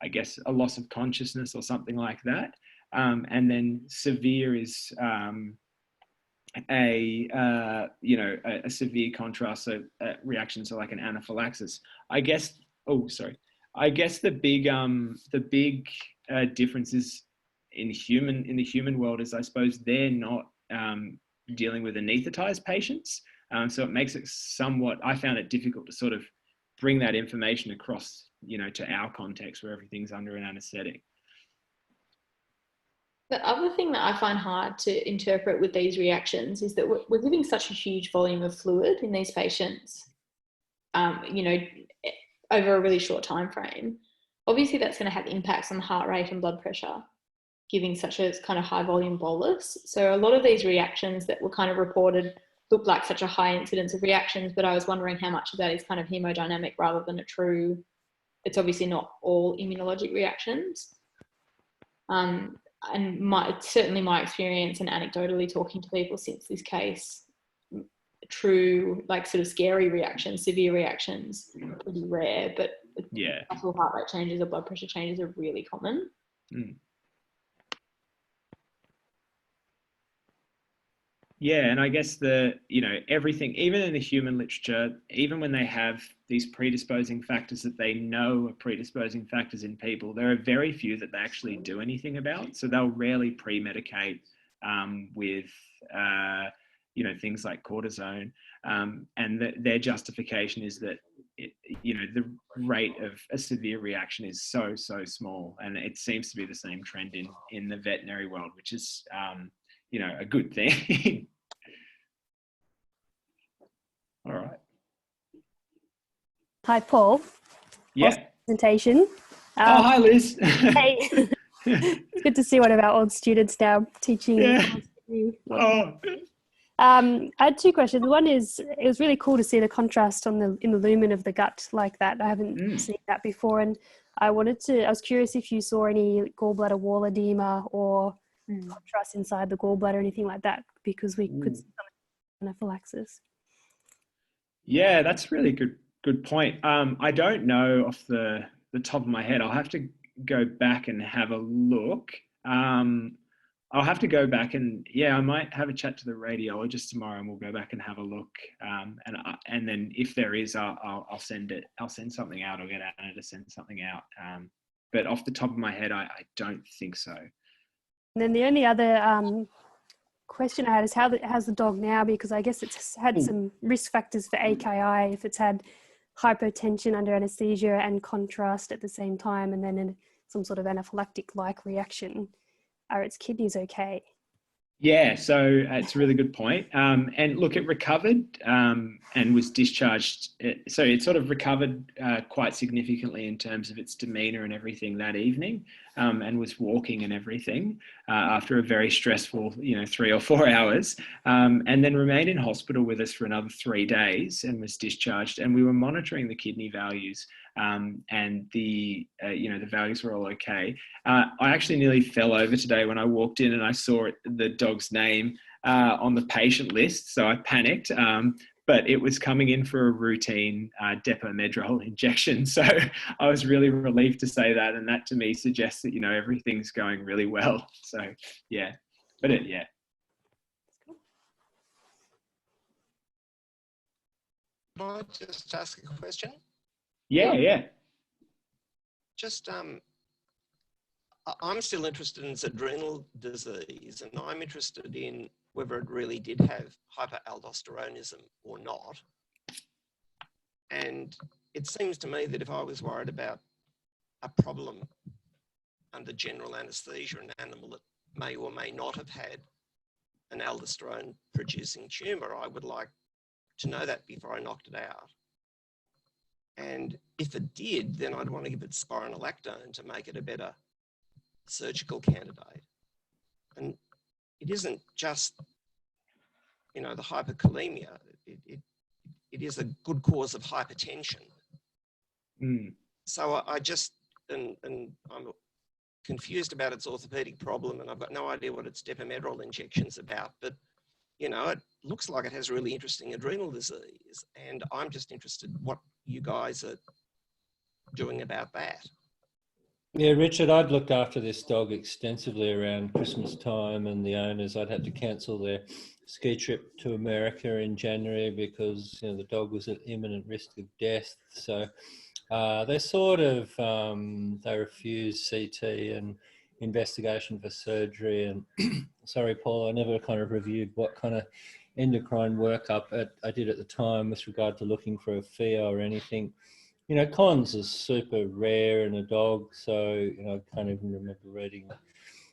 Speaker 6: I guess, a loss of consciousness or something like that. And then severe is you know, a severe contrast, so reaction to like an anaphylaxis. I guess, I guess the big differences in the human world is, I suppose, they're not dealing with anaesthetized patients. So it makes it somewhat, I found it difficult to sort of bring that information across, you know, to our context where everything's under an anesthetic.
Speaker 2: The other thing that I find hard to interpret with these reactions is that we're giving such a huge volume of fluid in these patients, you know, over a really short time frame. Obviously, that's going to have impacts on the heart rate and blood pressure, giving such a kind of high volume bolus. So a lot of these reactions that were kind of reported look like such a high incidence of reactions, but I was wondering how much of that is kind of hemodynamic rather than a true, it's obviously not all immunologic reactions. And certainly my experience and anecdotally talking to people since this case, true, like sort of scary reactions, severe reactions, are pretty rare, but muscle heart rate changes or blood pressure changes are really common.
Speaker 6: Yeah, and I guess you know, everything, even in the human literature, even when they have these predisposing factors that they know are predisposing factors in people, there are very few that they actually do anything about. So they'll rarely pre-medicate with, you know, things like cortisone. And their justification is that, you know, the rate of a severe reaction is so small. And it seems to be the same trend in the veterinary world, which is, you know, a good thing. All right.
Speaker 7: Hi, Paul.
Speaker 6: Yeah.
Speaker 7: Awesome presentation.
Speaker 6: Oh, hi, Liz.
Speaker 7: Hey. It's good to see one of our old students now teaching.
Speaker 6: Yeah. Oh.
Speaker 7: I had two questions. One is, it was really cool to see the contrast in the lumen of the gut like that. I haven't seen that before, and I was curious if you saw any gallbladder wall edema or contrast inside the gallbladder, anything like that, because we could see some anaphylaxis. Yeah,
Speaker 6: that's really good point. I don't know off the top of my head. I'll have to go back and have a look. I'll have to go back and I might have a chat to the radiologist tomorrow, and we'll go back and have a look. And then if there is, I'll send it. I'll send something out. I'll get Anna to send something out. But off the top of my head, I don't think so.
Speaker 7: And then the only other question I had is how's the dog now? Because I guess it's had some risk factors for AKI if it's had hypotension under anesthesia and contrast at the same time, and then some sort of anaphylactic-like reaction. Are its kidneys okay?
Speaker 6: Yeah, so it's a really good point. And look, it recovered and was discharged. So it sort of recovered quite significantly in terms of its demeanour and everything that evening, and was walking and everything after a very stressful, 3 or 4 hours, and then remained in hospital with us for another 3 days and was discharged. And we were monitoring the kidney values, and the values were all okay. I actually nearly fell over today when I walked in and I saw the dog's name on the patient list, so I panicked. But it was coming in for a routine Depomedrol injection, so I was really relieved to say that, and that to me suggests that everything's going really well. So yeah, yeah.
Speaker 5: Can I just ask a question?
Speaker 6: Yeah.
Speaker 5: Just, I'm still interested in its adrenal disease, and I'm interested in whether it really did have hyperaldosteronism or not. And it seems to me that if I was worried about a problem under general anaesthesia, an animal that may or may not have had an aldosterone producing tumour, I would like to know that before I knocked it out. And if it did, then I'd want to give it spironolactone to make it a better surgical candidate. And it isn't just, the hyperkalemia. It is a good cause of hypertension. So I just, and I'm confused about its orthopedic problem, and I've got no idea what its Depomedrol injection's about, but it looks like it has really interesting adrenal disease, and I'm just interested what you guys are doing about that.
Speaker 8: Yeah, Richard, I'd looked after this dog extensively around Christmas time, and the owners, I'd had to cancel their ski trip to America in January because the dog was at imminent risk of death. So they sort of they refused CT and investigation for surgery. And sorry, Paul, I never kind of reviewed what kind of endocrine workup I did at the time with regard to looking for a FIA or anything. Cons is super rare in a dog, so I can't even remember reading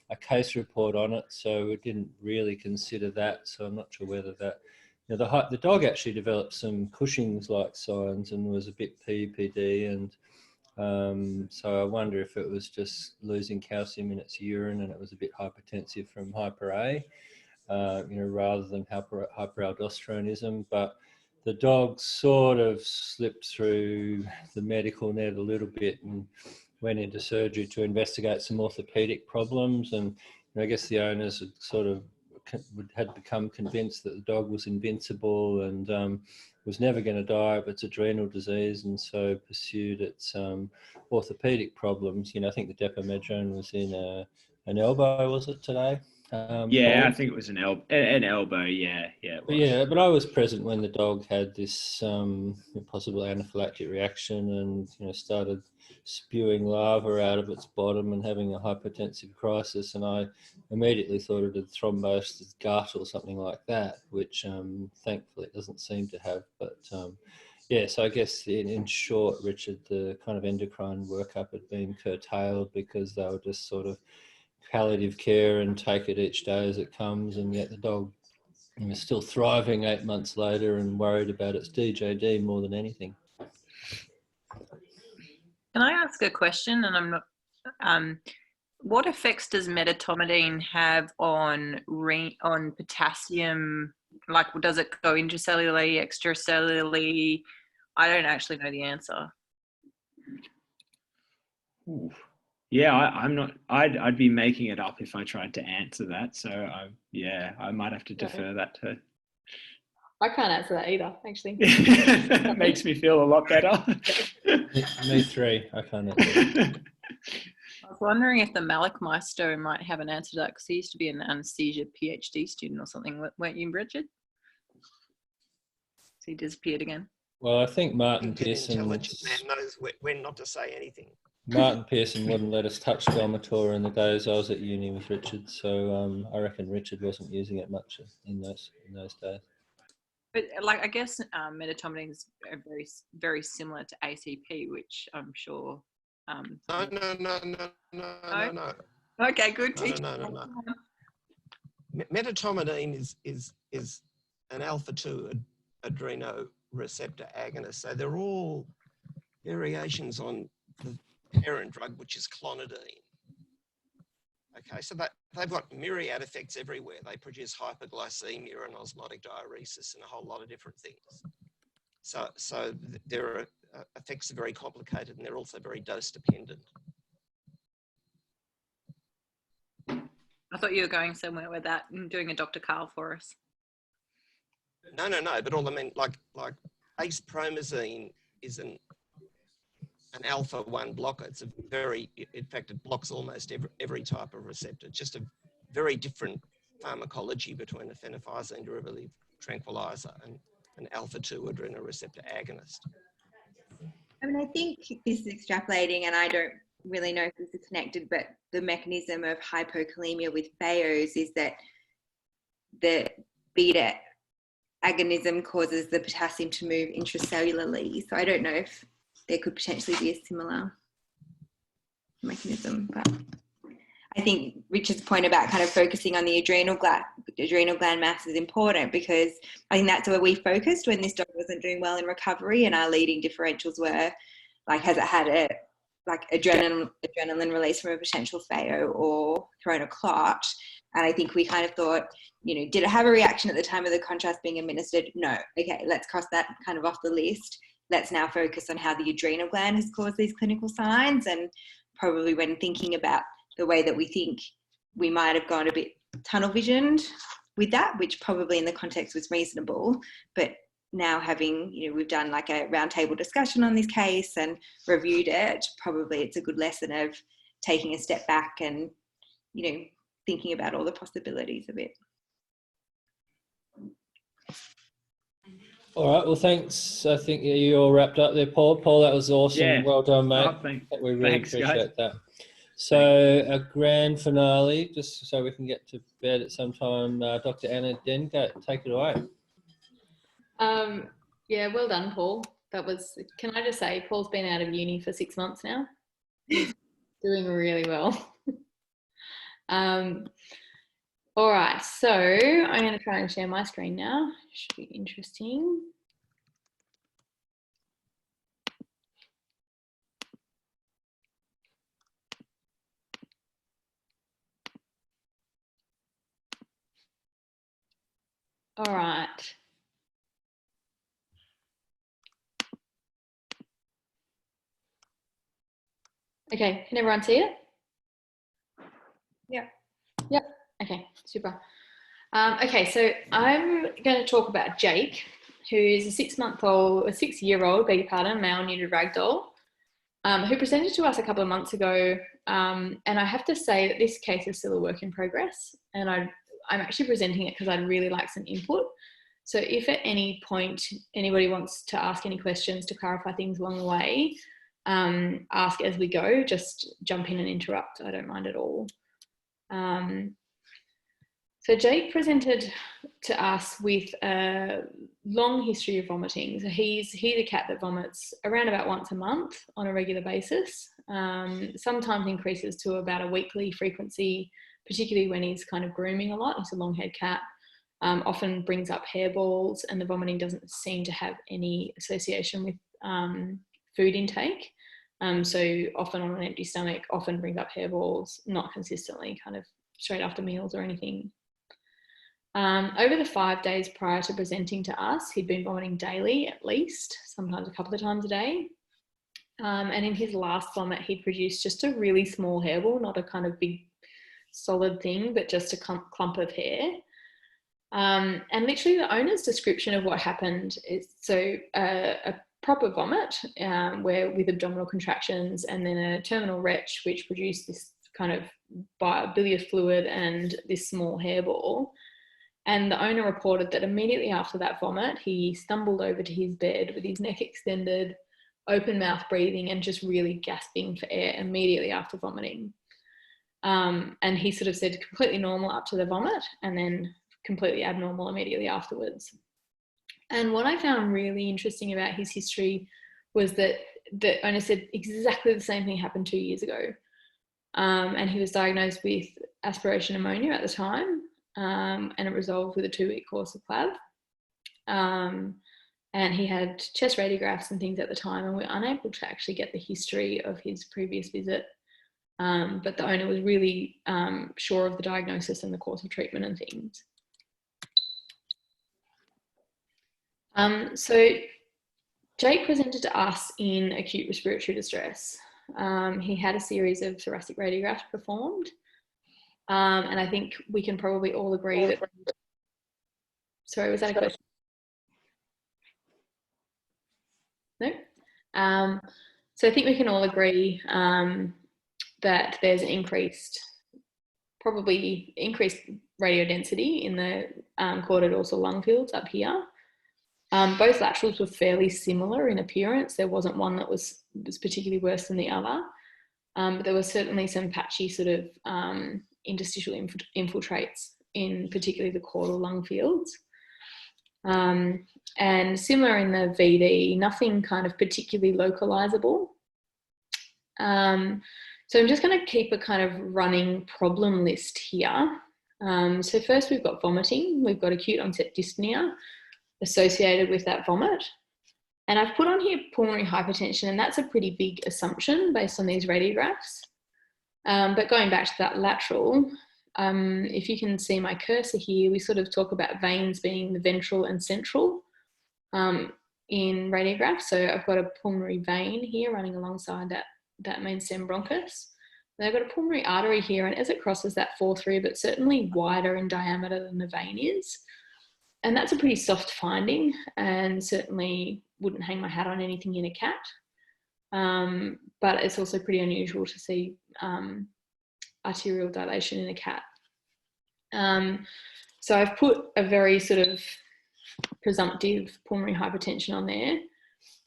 Speaker 8: a case report on it, so we didn't really consider that. So I'm not sure whether that, the dog actually developed some Cushing's-like signs and was a bit PPD, and so I wonder if it was just losing calcium in its urine and it was a bit hypertensive from hyper A, rather than hyperaldosteronism. But the dog sort of slipped through the medical net a little bit and went into surgery to investigate some orthopedic problems. And I guess the owners had become convinced that the dog was invincible and was never going to die of its adrenal disease, and so pursued its orthopedic problems. I think the Depomedrol was in an elbow, was it today?
Speaker 6: Yeah, Paul? I think it was an elbow. Yeah, it was.
Speaker 8: Yeah, but I was present when the dog had this possible anaphylactic reaction and started spewing lava out of its bottom and having a hypertensive crisis, and I immediately thought it had thrombosed its gut or something like that, which thankfully it doesn't seem to have. But yeah, so I guess in short, Richard, the kind of endocrine workup had been curtailed because they were just sort of palliative care and take it each day as it comes, and yet the dog is still thriving 8 months later and worried about its DJD more than anything.
Speaker 3: Can I ask a question? And I'm not. What effects does metatomadine have on potassium? Like, does it go intracellularly, extracellularly? I don't actually know the answer.
Speaker 6: Ooh. Yeah, I'm not. I'd be making it up if I tried to answer that. So I might have to defer that to.
Speaker 2: I can't answer that either, actually.
Speaker 6: That makes me feel a lot better.
Speaker 8: Me three. I can't answer.
Speaker 3: I was wondering if the Malik Maestro might have an answer to that, because he used to be an anaesthesia PhD student or something, weren't you, Richard? So he disappeared again.
Speaker 8: Well, I think Martin Pearson.
Speaker 5: Intelligent man knows when not to say anything.
Speaker 8: Martin Pearson wouldn't let us touch Domitor in the days I was at uni with Richard, so I reckon Richard wasn't using it much in those days.
Speaker 3: But I guess metatomadine is very, very similar to ACP, which I'm sure.
Speaker 5: No.
Speaker 3: Okay, good.
Speaker 5: No. Metatomadine is an alpha-2 adrenoreceptor agonist. So they're all variations on the parent drug, which is clonidine. Okay, so they've got myriad effects everywhere. They produce hyperglycemia and osmotic diuresis and a whole lot of different things. So their effects are very complicated, and they're also very dose dependent.
Speaker 3: I thought you were going somewhere with that and doing a Dr. Carl for us.
Speaker 5: No. But all I mean, like acepromazine is an alpha-1 blocker. It's in fact, it blocks almost every type of receptor. It's just a very different pharmacology between a phenothiazine derivative tranquilizer and an alpha-2 adrenoreceptor agonist.
Speaker 9: I mean, I think this is extrapolating, and I don't really know if this is connected, but the mechanism of hypokalemia with FAOs is that the beta agonism causes the potassium to move intracellularly. So I don't know if there could potentially be a similar mechanism, but I think Richard's point about kind of focusing on the adrenal gland mass is important, because I think that's where we focused when this dog wasn't doing well in recovery, and our leading differentials were like, has it had a adrenaline release from a potential FAO or thrown a clot? And I think we kind of thought, did it have a reaction at the time of the contrast being administered? No. Okay, let's cross that kind of off the list. Let's now focus on how the adrenal gland has caused these clinical signs. And probably when thinking about the way that we think we might have gone a bit tunnel visioned with that, which probably in the context was reasonable, but now having, we've done like a roundtable discussion on this case and reviewed it, probably it's a good lesson of taking a step back and, thinking about all the possibilities of it.
Speaker 8: All right, well, thanks. I think you all wrapped up there, Paul. Paul, that was awesome.
Speaker 6: Yeah.
Speaker 8: Well done, mate.
Speaker 6: Oh,
Speaker 8: We really
Speaker 6: thanks,
Speaker 8: appreciate
Speaker 6: guys.
Speaker 8: that. So a grand finale, just so we can get to bed at some time. Dr. Anna Denga, take it away.
Speaker 2: Yeah, well done, Paul. Can I just say, Paul's been out of uni for 6 months now. He's doing really well. All right, so I'm going to try and share my screen now. Should be interesting. All right. Okay, can everyone see it?
Speaker 9: Yeah.
Speaker 2: Yep. Okay, super. Okay, so I'm going to talk about Jake, who is a 6-year-old, beg your pardon, male-neutered ragdoll, who presented to us a couple of months ago. And I have to say that this case is still a work in progress, and I'm actually presenting it because I'd really like some input. So if at any point anybody wants to ask any questions to clarify things along the way, ask as we go, just jump in and interrupt. I don't mind at all. So Jake presented to us with a long history of vomiting. So he's a cat that vomits around about once a month on a regular basis, sometimes increases to about a weekly frequency, particularly when he's kind of grooming a lot. He's a long-haired cat, often brings up hairballs, and the vomiting doesn't seem to have any association with food intake. So often on an empty stomach, often brings up hairballs, not consistently, kind of straight after meals or anything. Over the 5 days prior to presenting to us, he'd been vomiting daily at least, sometimes a couple of times a day. And in his last vomit, he'd produced just a really small hairball, not a kind of big solid thing, but just a clump of hair. And literally the owner's description of what happened is a proper vomit where with abdominal contractions, and then a terminal retch which produced this kind of bilious fluid and this small hairball. And the owner reported that immediately after that vomit, he stumbled over to his bed with his neck extended, open mouth breathing, and just really gasping for air immediately after vomiting. And he sort of said completely normal up to the vomit, and then completely abnormal immediately afterwards. And what I found really interesting about his history was that the owner said exactly the same thing happened 2 years ago. And he was diagnosed with aspiration pneumonia at the time. and it resolved with a 2-week course of CLAV. And he had chest radiographs and things at the time, and we were unable to actually get the history of his previous visit. But the owner was really sure of the diagnosis and the course of treatment and things. So Jake presented to us in acute respiratory distress. He had a series of thoracic radiographs performed. And I think we can probably all agree that... Sorry, was that a question? No? So I think we can all agree that there's probably increased radiodensity in the chordodorsal lung fields up here. Both laterals were fairly similar in appearance. There wasn't one that was particularly worse than the other. But there was certainly some patchy sort of interstitial infiltrates in particularly the caudal lung fields. And similar in the VD, nothing kind of particularly localizable. So I'm just going to keep a kind of running problem list here. So first we've got vomiting. We've got acute onset dyspnea associated with that vomit. And I've put on here pulmonary hypertension, and that's a pretty big assumption based on these radiographs. But going back to that lateral, if you can see my cursor here, we sort of talk about veins being the ventral and central in radiographs. So I've got a pulmonary vein here running alongside that main stem bronchus. And I've got a pulmonary artery here, and as it crosses that fall through, but certainly wider in diameter than the vein is. And that's a pretty soft finding, and certainly wouldn't hang my hat on anything in a cat. But it's also pretty unusual to see arterial dilation in a cat. So I've put a very sort of presumptive pulmonary hypertension on there,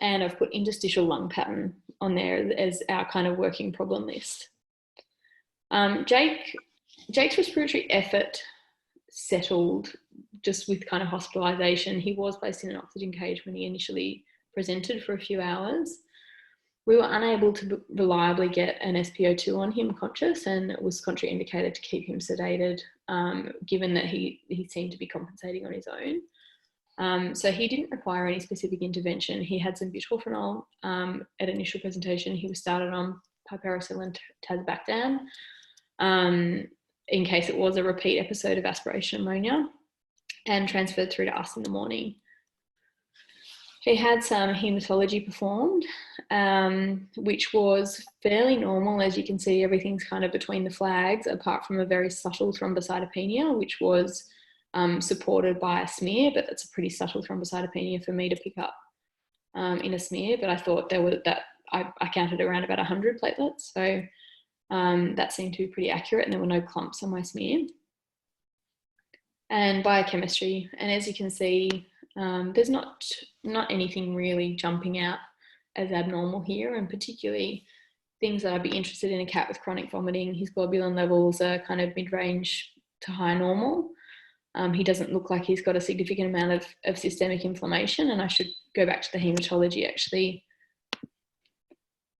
Speaker 2: and I've put interstitial lung pattern on there as our kind of working problem list. Jake's respiratory effort settled just with kind of hospitalisation. He was placed in an oxygen cage when he initially presented for a few hours. We were unable to reliably get an SpO2 on him conscious, and it was contraindicated to keep him sedated, given that he seemed to be compensating on his own. So he didn't require any specific intervention. He had some butorphanol at initial presentation. He was started on piperacillin and tazobactam in case it was a repeat episode of aspiration pneumonia, and transferred through to us in the morning. He had some hematology performed, which was fairly normal. As you can see, everything's kind of between the flags, apart from a very subtle thrombocytopenia, which was supported by a smear, but that's a pretty subtle thrombocytopenia for me to pick up in a smear. But I thought I counted around about 100 platelets, so that seemed to be pretty accurate, and there were no clumps on my smear. And biochemistry, and as you can see, there's not anything really jumping out as abnormal here, and particularly things that I'd be interested in a cat with chronic vomiting. His globulin levels are kind of mid-range to high normal. He doesn't look like he's got a significant amount of systemic inflammation, and I should go back to the hematology actually.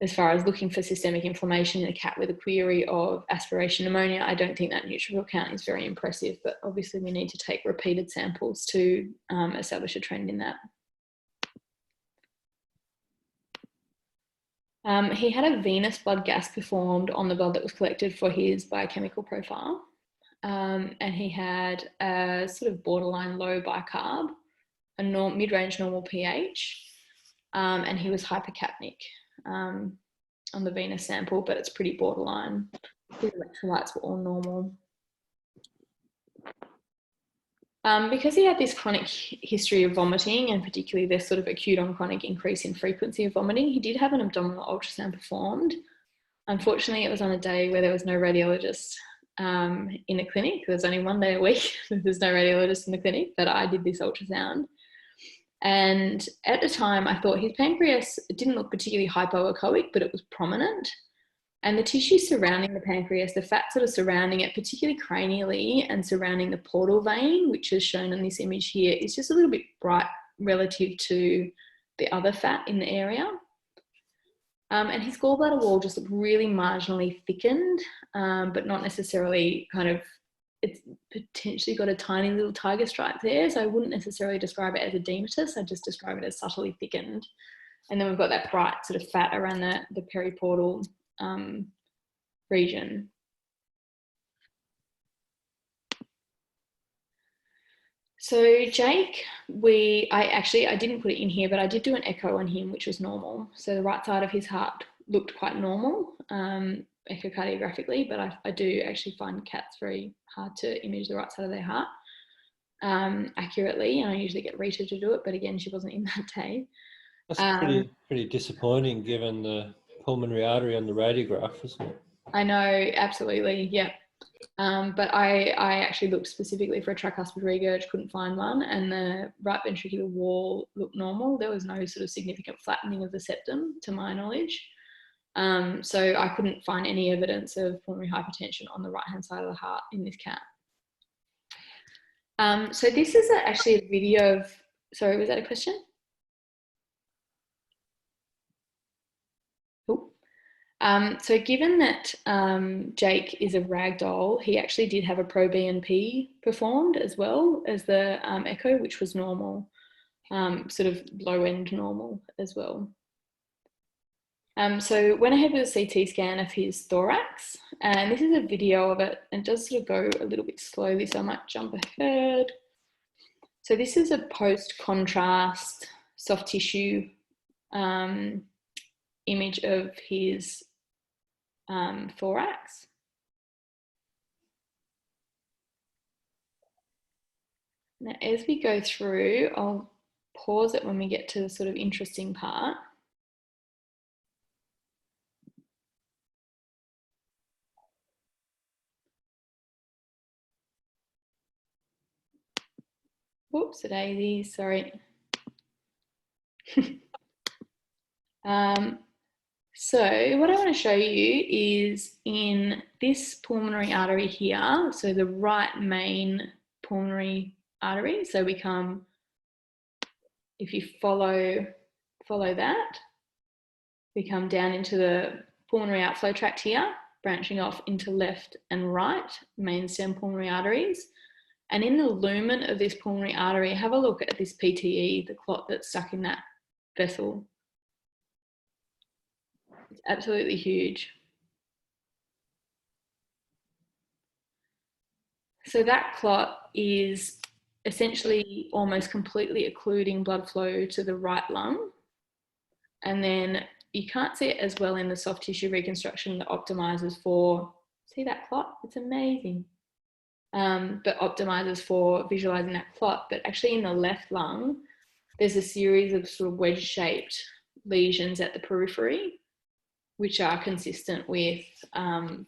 Speaker 2: As far as looking for systemic inflammation in a cat with a query of aspiration pneumonia, I don't think that neutrophil count is very impressive, but obviously we need to take repeated samples to establish a trend in that. He had a venous blood gas performed on the blood that was collected for his biochemical profile, and he had a sort of borderline low bicarb, a mid-range normal pH, and he was hypercapnic. On the venous sample, but it's pretty borderline. His electrolytes were all normal. Because he had this chronic history of vomiting, and particularly this sort of acute on chronic increase in frequency of vomiting, he did have an abdominal ultrasound performed. Unfortunately, it was on a day where there was no radiologist in the clinic. There's only one day a week there's no radiologist in the clinic, but I did this ultrasound. And at the time, I thought his pancreas didn't look particularly hypoechoic, but it was prominent. And the tissue surrounding the pancreas, the fat sort of surrounding it, particularly cranially and surrounding the portal vein, which is shown in this image here, is just a little bit bright relative to the other fat in the area. And his gallbladder wall just looked really marginally thickened, but not necessarily kind of, it's potentially got a tiny little tiger stripe there. So I wouldn't necessarily describe it as edematous. I just describe it as subtly thickened. And then we've got that bright sort of fat around the periportal region. So Jake, I didn't put it in here, but I did do an echo on him, which was normal. So the right side of his heart looked quite normal echocardiographically, but I do actually find cats very hard to image the right side of their heart accurately, and I usually get Rita to do it, but again, she wasn't in that day.
Speaker 8: That's pretty disappointing given the pulmonary artery on the radiograph, isn't it?
Speaker 2: I know, absolutely, yeah. But I actually looked specifically for a tricuspid regurg, couldn't find one, and the right ventricular wall looked normal. There was no sort of significant flattening of the septum, to my knowledge. So I couldn't find any evidence of pulmonary hypertension on the right-hand side of the heart in this cat. So this is actually a video of, sorry, was that a question? So given that Jake is a ragdoll, he actually did have a pro-BNP performed as well as the echo, which was normal, sort of low-end normal as well. So went ahead with a CT scan of his thorax, and this is a video of it, and it does sort of go a little bit slowly, so I might jump ahead. So this is a post-contrast soft tissue image of his thorax. Now, as we go through, I'll pause it when we get to the sort of interesting part. Whoops, a daisy, sorry. So what I want to show you is in this pulmonary artery here, so the right main pulmonary artery. So we come, if you follow that, we come down into the pulmonary outflow tract here, branching off into left and right main stem pulmonary arteries. And in the lumen of this pulmonary artery, have a look at this PTE, the clot that's stuck in that vessel. It's absolutely huge. So that clot is essentially almost completely occluding blood flow to the right lung. And then you can't see it as well in the soft tissue reconstruction that optimizes for, see that clot? It's amazing. But optimizes for visualizing that clot. But actually in the left lung, there's a series of sort of wedge-shaped lesions at the periphery, which are consistent with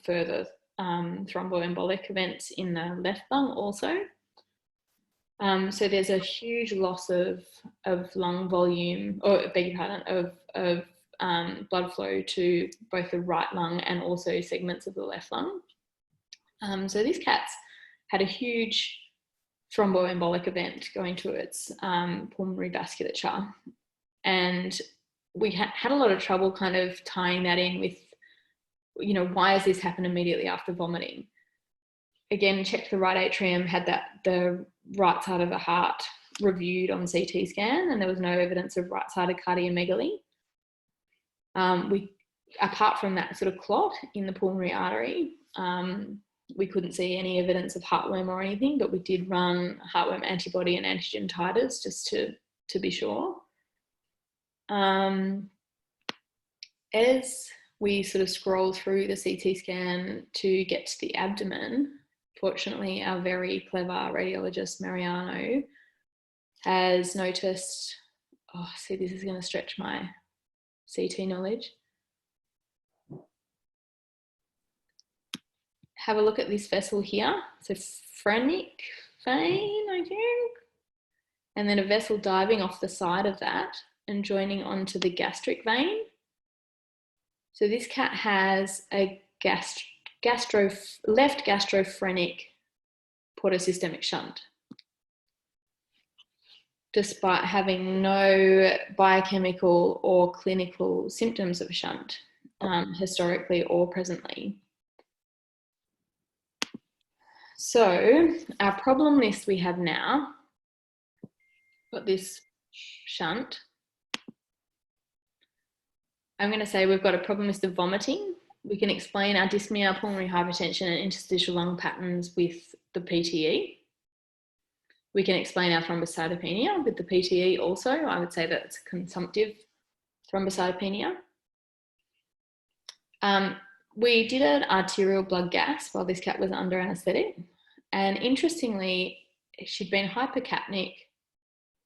Speaker 2: further thromboembolic events in the left lung also. So there's a huge loss of lung volume, or beg your pardon, of blood flow to both the right lung and also segments of the left lung. So this cat's had a huge thromboembolic event going to its pulmonary vasculature, and we had a lot of trouble kind of tying that in with, you know, why has this happened immediately after vomiting? Again, checked the right atrium, had the right side of the heart reviewed on CT scan, and there was no evidence of right-sided cardiomegaly. Apart from that sort of clot in the pulmonary artery, we couldn't see any evidence of heartworm or anything, but we did run heartworm antibody and antigen titers just to be sure. As we sort of scroll through the CT scan to get to the abdomen, fortunately, our very clever radiologist, Mariano, has noticed, oh, see, this is going to stretch my CT knowledge. Have a look at this vessel here. So phrenic vein, I think. And then a vessel diving off the side of that and joining onto the gastric vein. So this cat has a left gastrophrenic portosystemic shunt, despite having no biochemical or clinical symptoms of a shunt, historically or presently. So our problem list we have now, got this shunt. I'm going to say we've got a problem list of vomiting. We can explain our dyspnea, pulmonary hypertension and interstitial lung patterns with the PTE. We can explain our thrombocytopenia with the PTE also. I would say that it's consumptive thrombocytopenia. We did an arterial blood gas while this cat was under anaesthetic. And interestingly, she'd been hypercapnic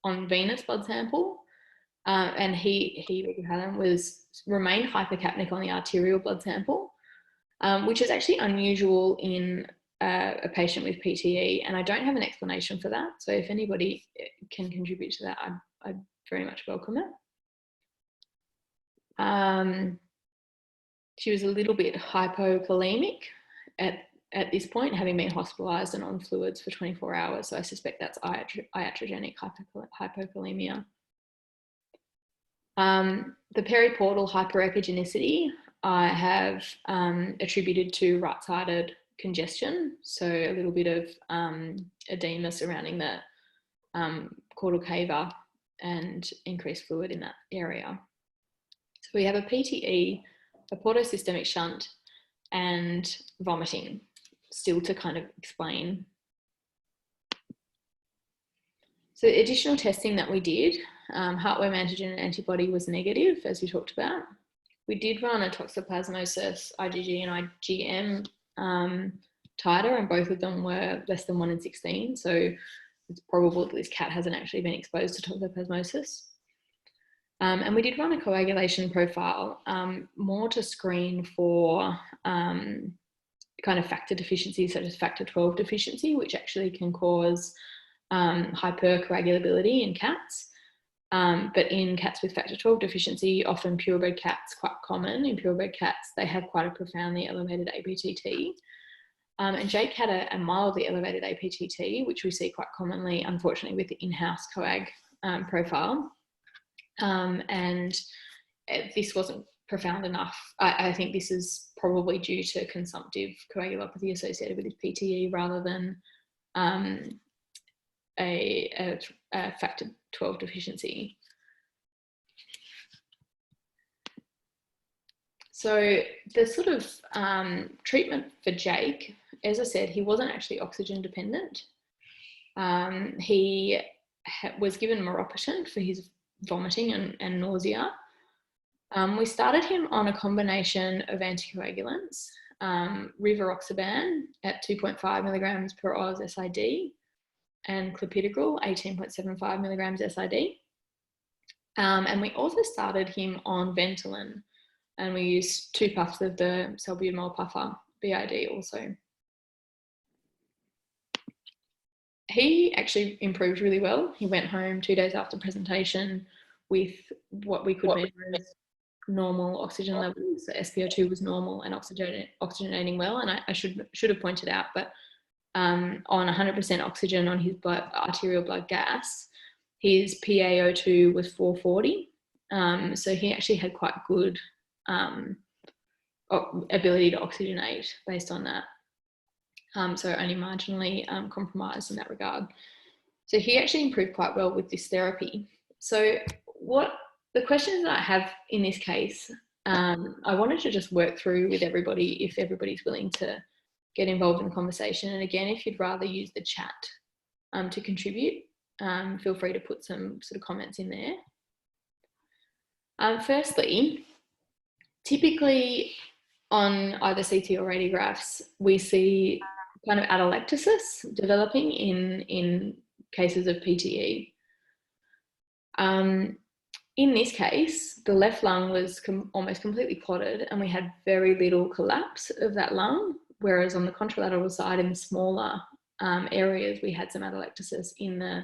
Speaker 2: on venous blood sample. And he remained hypercapnic on the arterial blood sample, which is actually unusual in a patient with PTE, and I don't have an explanation for that. So if anybody can contribute to that, I'd very much welcome it. She was a little bit hypokalemic at this point, having been hospitalised and on fluids for 24 hours. So I suspect that's iatrogenic hypokalemia. The periportal hyperepigenicity I have attributed to right-sided congestion, so a little bit of edema surrounding the caudal cava and increased fluid in that area. So we have a PTE, a portosystemic shunt, and vomiting, still to kind of explain. So additional testing that we did, heartworm antigen and antibody was negative, as we talked about. We did run a toxoplasmosis, IgG and IgM titer, and both of them were less than 1 in 16. So it's probable that this cat hasn't actually been exposed to toxoplasmosis. And we did run a coagulation profile, more to screen for kind of factor deficiencies such as factor 12 deficiency, which actually can cause hypercoagulability in cats. But in cats with factor 12 deficiency, often purebred cats, quite common in purebred cats, they have quite a profoundly elevated APTT. And Jake had a mildly elevated APTT, which we see quite commonly, unfortunately, with the in-house coag profile. And this wasn't profound enough. I think this is probably due to consumptive coagulopathy associated with this PTE rather than a factor 12 deficiency. So the sort of treatment for Jake, as I said, he wasn't actually oxygen dependent. He was given meropenem for his vomiting and nausea. We started him on a combination of anticoagulants, rivaroxaban at 2.5 milligrams per Oz SID and clopidogrel 18.75 milligrams SID. And we also started him on Ventolin, and we used 2 puffs of the salbutamol puffer BID also. He actually improved really well. He went home 2 days after presentation with what we could measure as normal oxygen levels. So SpO2 was normal and oxygenating well. And I should have pointed out, but on 100% oxygen on his arterial blood gas, his PaO2 was 440. So he actually had quite good ability to oxygenate based on that. So only marginally compromised in that regard. So he actually improved quite well with this therapy. So what the questions that I have in this case, I wanted to just work through with everybody if everybody's willing to get involved in the conversation. And again, if you'd rather use the chat to contribute, feel free to put some sort of comments in there. Firstly, typically on either CT or radiographs, we see kind of atelectasis developing in cases of PTE. In this case, the left lung was almost completely clotted and we had very little collapse of that lung, whereas on the contralateral side in the smaller areas, we had some atelectasis in the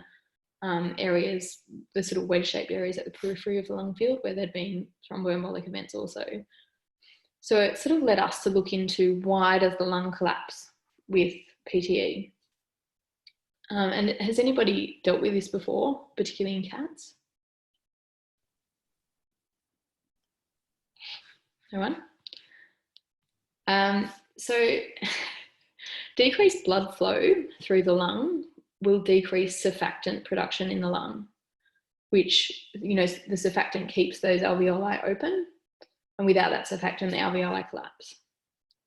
Speaker 2: areas, the sort of wedge-shaped areas at the periphery of the lung field where there'd been thromboembolic events also. So it sort of led us to look into why does the lung collapse with PTE? And has anybody dealt with this before, particularly in cats? No one? So decreased blood flow through the lung will decrease surfactant production in the lung, which, you know, the surfactant keeps those alveoli open, and without that surfactant, the alveoli collapse.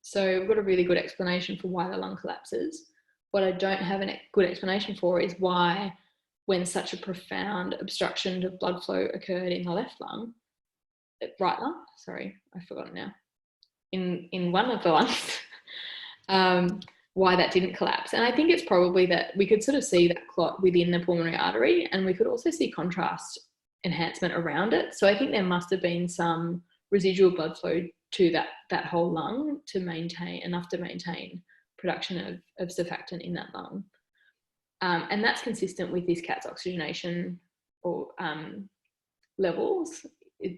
Speaker 2: So we've got a really good explanation for why the lung collapses. What I don't have a good explanation for is why, when such a profound obstruction of blood flow occurred in the left lung, right lung, sorry, I've forgotten now, in one of the lungs, why that didn't collapse. And I think it's probably that we could sort of see that clot within the pulmonary artery, and we could also see contrast enhancement around it. So I think there must have been some residual blood flow to that whole lung to maintain enough to maintain production of surfactant in that lung. And that's consistent with this cat's oxygenation or levels,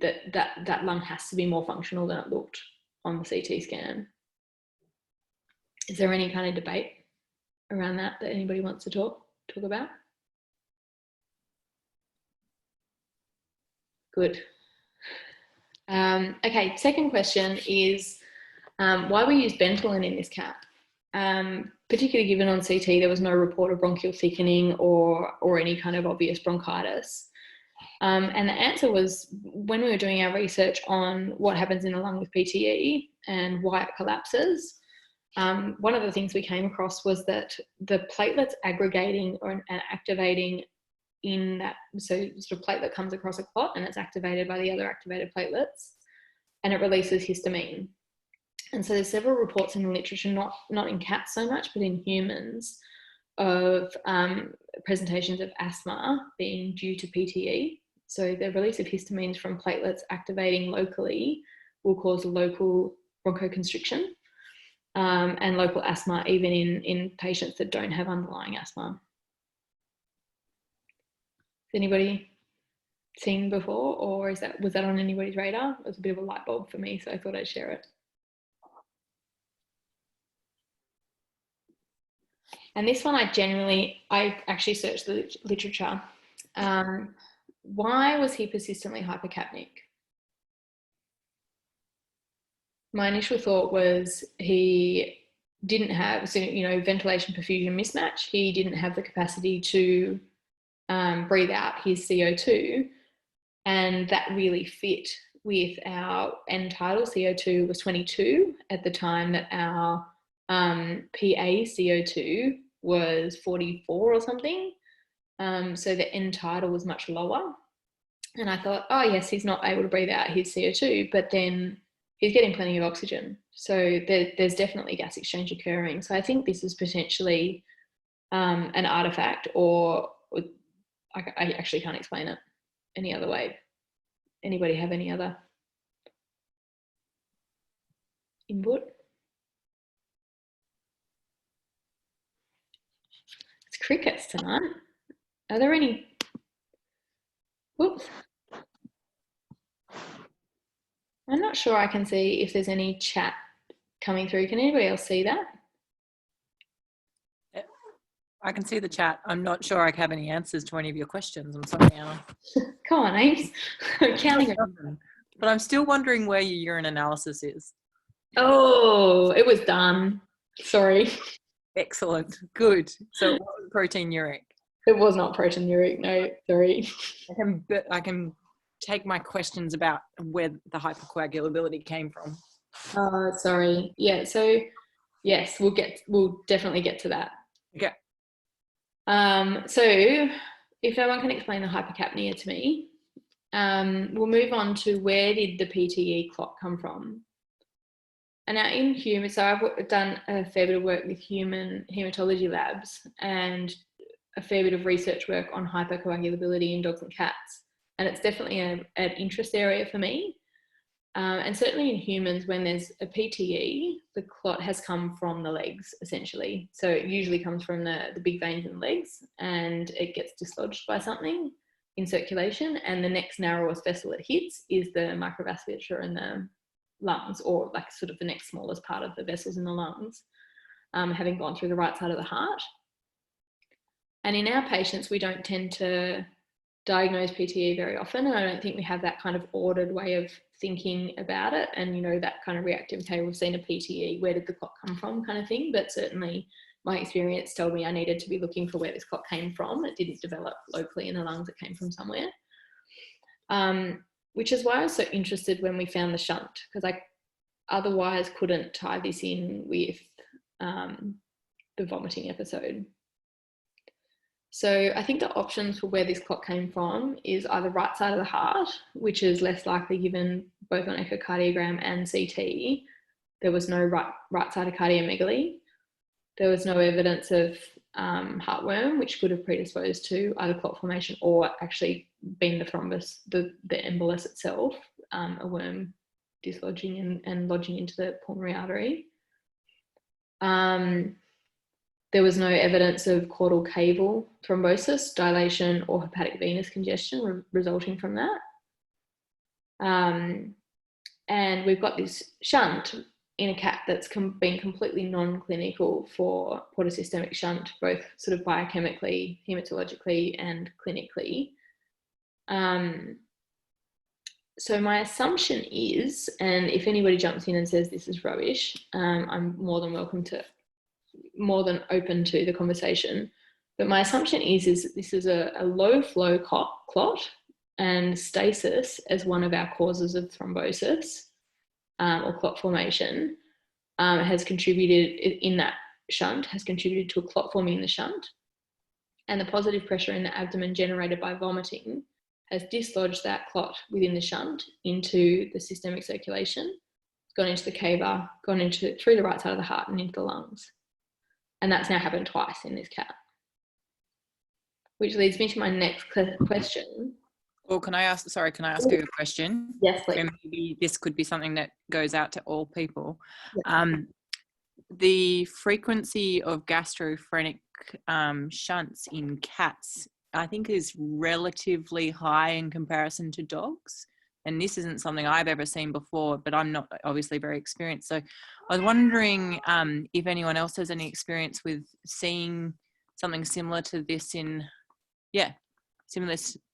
Speaker 2: that lung has to be more functional than it looked on the CT scan. Is there any kind of debate around that anybody wants to talk about? Good. Okay, second question is why we use Ventolin in this cat. Particularly given on CT, there was no report of bronchial thickening or any kind of obvious bronchitis. And the answer was, when we were doing our research on what happens in the lung with PTE and why it collapses, one of the things we came across was that the platelets aggregating and activating in that, so sort of platelet comes across a clot and it's activated by the other activated platelets, and it releases histamine. And so there's several reports in the literature, not in cats so much, but in humans, of presentations of asthma being due to PTE. So the release of histamines from platelets activating locally will cause local bronchoconstriction and local asthma, even in patients that don't have underlying asthma. Has anybody seen before, or was that on anybody's radar? It was a bit of a light bulb for me, so I thought I'd share it. And this one I actually searched the literature. Why was he persistently hypercapnic? My initial thought was he didn't have, so, you know, ventilation perfusion mismatch. He didn't have the capacity to breathe out his CO2, and that really fit with our end tidal. CO2 was 22 at the time that our PA CO2 was 44 or something. So the end tidal was much lower. And I thought, oh yes, he's not able to breathe out his CO2, but then he's getting plenty of oxygen. So there's definitely gas exchange occurring. So I think this is potentially an artifact, or I actually can't explain it any other way. Anybody have any other input? It's crickets tonight. Are there any? Whoops. I'm not sure I can see if there's any chat coming through. Can anybody else see that?
Speaker 10: I can see the chat. I'm not sure I have any answers to any of your questions. I'm sorry, Anna.
Speaker 2: Come on, Ames. I'm counting.
Speaker 10: But I'm still wondering where your urine analysis is.
Speaker 2: Oh, it was done. Sorry.
Speaker 10: Excellent. Good. So it wasn't proteinuric.
Speaker 2: It was not proteinuric. No, sorry.
Speaker 10: I can take my questions about where the hypercoagulability came from.
Speaker 2: Sorry. Yeah. So yes, we'll definitely get to that.
Speaker 10: Okay.
Speaker 2: So if no one can explain the hypercapnia to me, we'll move on to where did the PTE clot come from? And now in humans, so I've done a fair bit of work with human hematology labs and a fair bit of research work on hypercoagulability in dogs and cats. And it's definitely an interest area for me. And certainly in humans, when there's a PTE, the clot has come from the legs, essentially. So it usually comes from the big veins in the legs, and it gets dislodged by something in circulation. And the next narrowest vessel it hits is the microvasculature in the lungs, or like sort of the next smallest part of the vessels in the lungs, having gone through the right side of the heart. And in our patients, we don't tend to diagnose PTE very often, and I don't think we have that kind of ordered way of thinking about it, and you know, that kind of reactive, okay, we've seen a PTE, where did the clot come from, kind of thing. But certainly my experience told me I needed to be looking for where this clot came from. It didn't develop locally in the lungs, it came from somewhere. Which is why I was so interested when we found the shunt, because I otherwise couldn't tie this in with the vomiting episode. So I think the options for where this clot came from is either right side of the heart, which is less likely given both on echocardiogram and CT. There was no right-sided cardiomegaly. There was no evidence of heartworm, which could have predisposed to either clot formation or actually been the thrombus, the embolus itself, a worm dislodging and lodging into the pulmonary artery. There was no evidence of caudal caval thrombosis, dilation, or hepatic venous congestion resulting from that. And we've got this shunt in a cat that's been completely non-clinical for portosystemic shunt, both sort of biochemically, hematologically, and clinically. So my assumption is, and if anybody jumps in and says this is rubbish, I'm more than open to the conversation. But my assumption is that this is a low flow clot, and stasis as one of our causes of thrombosis or clot formation has contributed in that shunt, has contributed to a clot forming in the shunt. And the positive pressure in the abdomen generated by vomiting has dislodged that clot within the shunt into the systemic circulation, gone into the cava, gone through the right side of the heart and into the lungs. And that's now happened twice in this cat. Which leads me to my next question.
Speaker 10: Well, can I ask you a question?
Speaker 2: Yes, please.
Speaker 10: And maybe this could be something that goes out to all people.
Speaker 2: Yes.
Speaker 10: The frequency of gastrophrenic shunts in cats, I think, is relatively high in comparison to dogs. And this isn't something I've ever seen before, but I'm not obviously very experienced. So I was wondering if anyone else has any experience with seeing something similar to this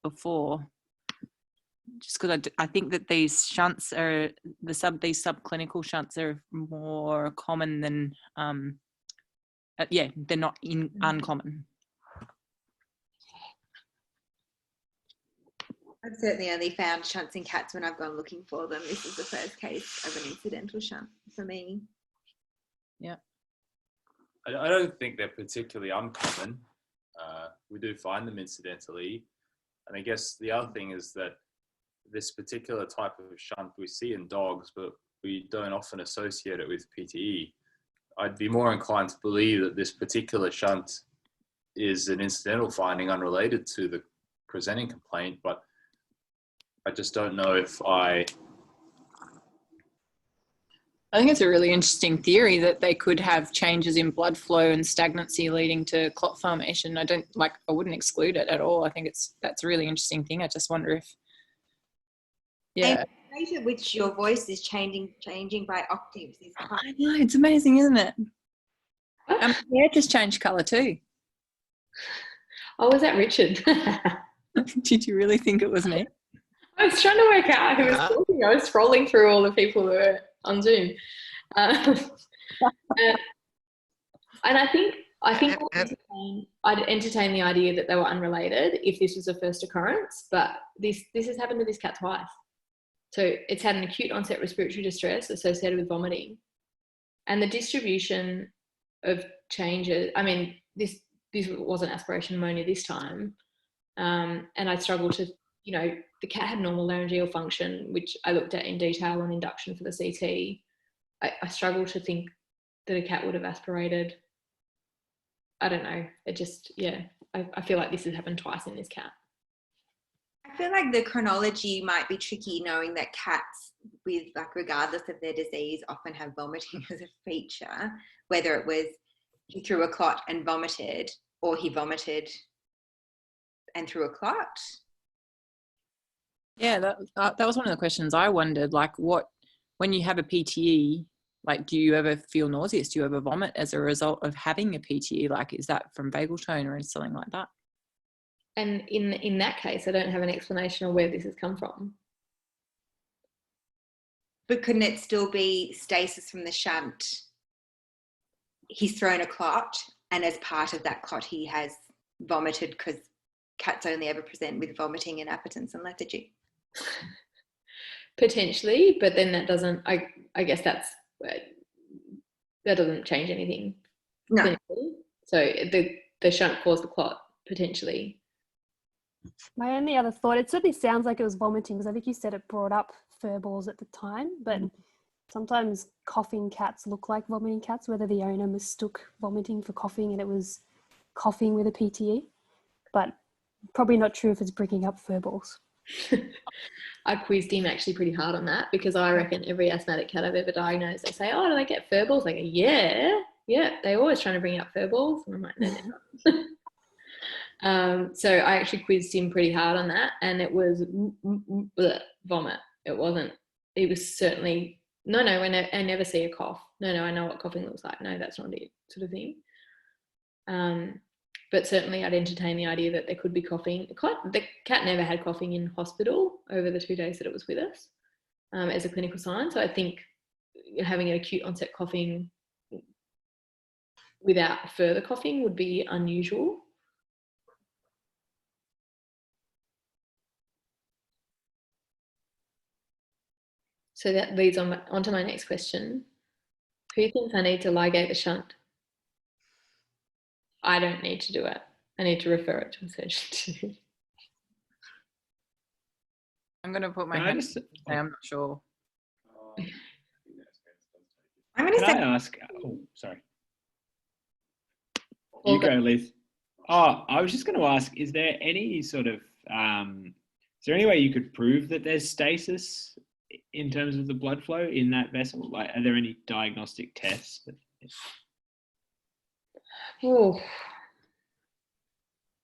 Speaker 10: before. Just because I think that these shunts are, these subclinical shunts are more common than, they're not uncommon.
Speaker 9: I've certainly only found shunts in cats when I've gone looking for them. This is the first case of an incidental shunt for me.
Speaker 10: Yeah.
Speaker 11: I don't think they're particularly uncommon. We do find them incidentally. And I guess the other thing is that this particular type of shunt we see in dogs, but we don't often associate it with PTE. I'd be more inclined to believe that this particular shunt is an incidental finding unrelated to the presenting complaint, but I just don't know if I
Speaker 10: think it's a really interesting theory that they could have changes in blood flow and stagnancy leading to clot formation. I wouldn't exclude it at all. I think that's a really interesting thing. I just wonder if,
Speaker 9: And the rate at which your voice is changing by octaves is high.
Speaker 10: I know, it's amazing, isn't it? Hair just changed colour too.
Speaker 2: Oh, was that Richard?
Speaker 10: Did you really think it was me?
Speaker 2: I was trying to work out who was talking. I was scrolling through all the people who were on Zoom. And I think I'd entertain the idea that they were unrelated if this was a first occurrence, but this has happened to this cat twice. So it's had an acute onset respiratory distress associated with vomiting. And the distribution of changes, I mean, this wasn't aspiration pneumonia this time. And I struggled to, the cat had normal laryngeal function, which I looked at in detail on induction for the CT. I struggled to think that a cat would have aspirated. I don't know. It just, I feel like this has happened twice in this cat.
Speaker 9: I feel like the chronology might be tricky, knowing that cats, regardless of their disease, often have vomiting as a feature, whether it was he threw a clot and vomited, or he vomited and threw a clot.
Speaker 10: Yeah, that was one of the questions I wondered, when you have a PTE, do you ever feel nauseous? Do you ever vomit as a result of having a PTE? Is that from vagal tone or something like that?
Speaker 2: And in that case, I don't have an explanation of where this has come from.
Speaker 9: But couldn't it still be stasis from the shunt? He's thrown a clot, and as part of that clot, he has vomited, because cats only ever present with vomiting and appetence and lethargy.
Speaker 2: Potentially, but then that doesn't, I guess that doesn't change anything.
Speaker 9: No.
Speaker 2: Clinically. So the shunt caused the clot, potentially.
Speaker 7: My only other thought, it certainly sounds like it was vomiting, because I think you said it brought up fur balls at the time, but sometimes coughing cats look like vomiting cats, whether the owner mistook vomiting for coughing and it was coughing with a PTE, but probably not true if it's bringing up fur balls.
Speaker 2: I quizzed him actually pretty hard on that, because I reckon every asthmatic cat I've ever diagnosed, they say, oh, do they get fur balls? I go, yeah, they're always trying to bring up fur balls. And I'm like, no, they're not. So I actually quizzed him pretty hard on that, and it was vomit. It wasn't, it was certainly, no, I never see a cough. No, I know what coughing looks like. No, that's not it, sort of thing. But certainly I'd entertain the idea that there could be coughing. The cat never had coughing in hospital over the 2 days that it was with us as a clinical sign. So I think having an acute onset coughing without further coughing would be unusual. So that leads on to my next question. Who thinks I need to ligate the shunt? I don't need to do it. I need to refer it to a surgeon.
Speaker 10: I'm going to put my hand up. I'm not sure.
Speaker 9: I'm going to say.
Speaker 6: Can I ask? Oh, sorry. You go, Liz. Oh, I was just going to ask: is there any sort of? Is there any way you could prove that there's stasis in terms of the blood flow in that vessel? Like, are there any diagnostic tests?
Speaker 2: Oh.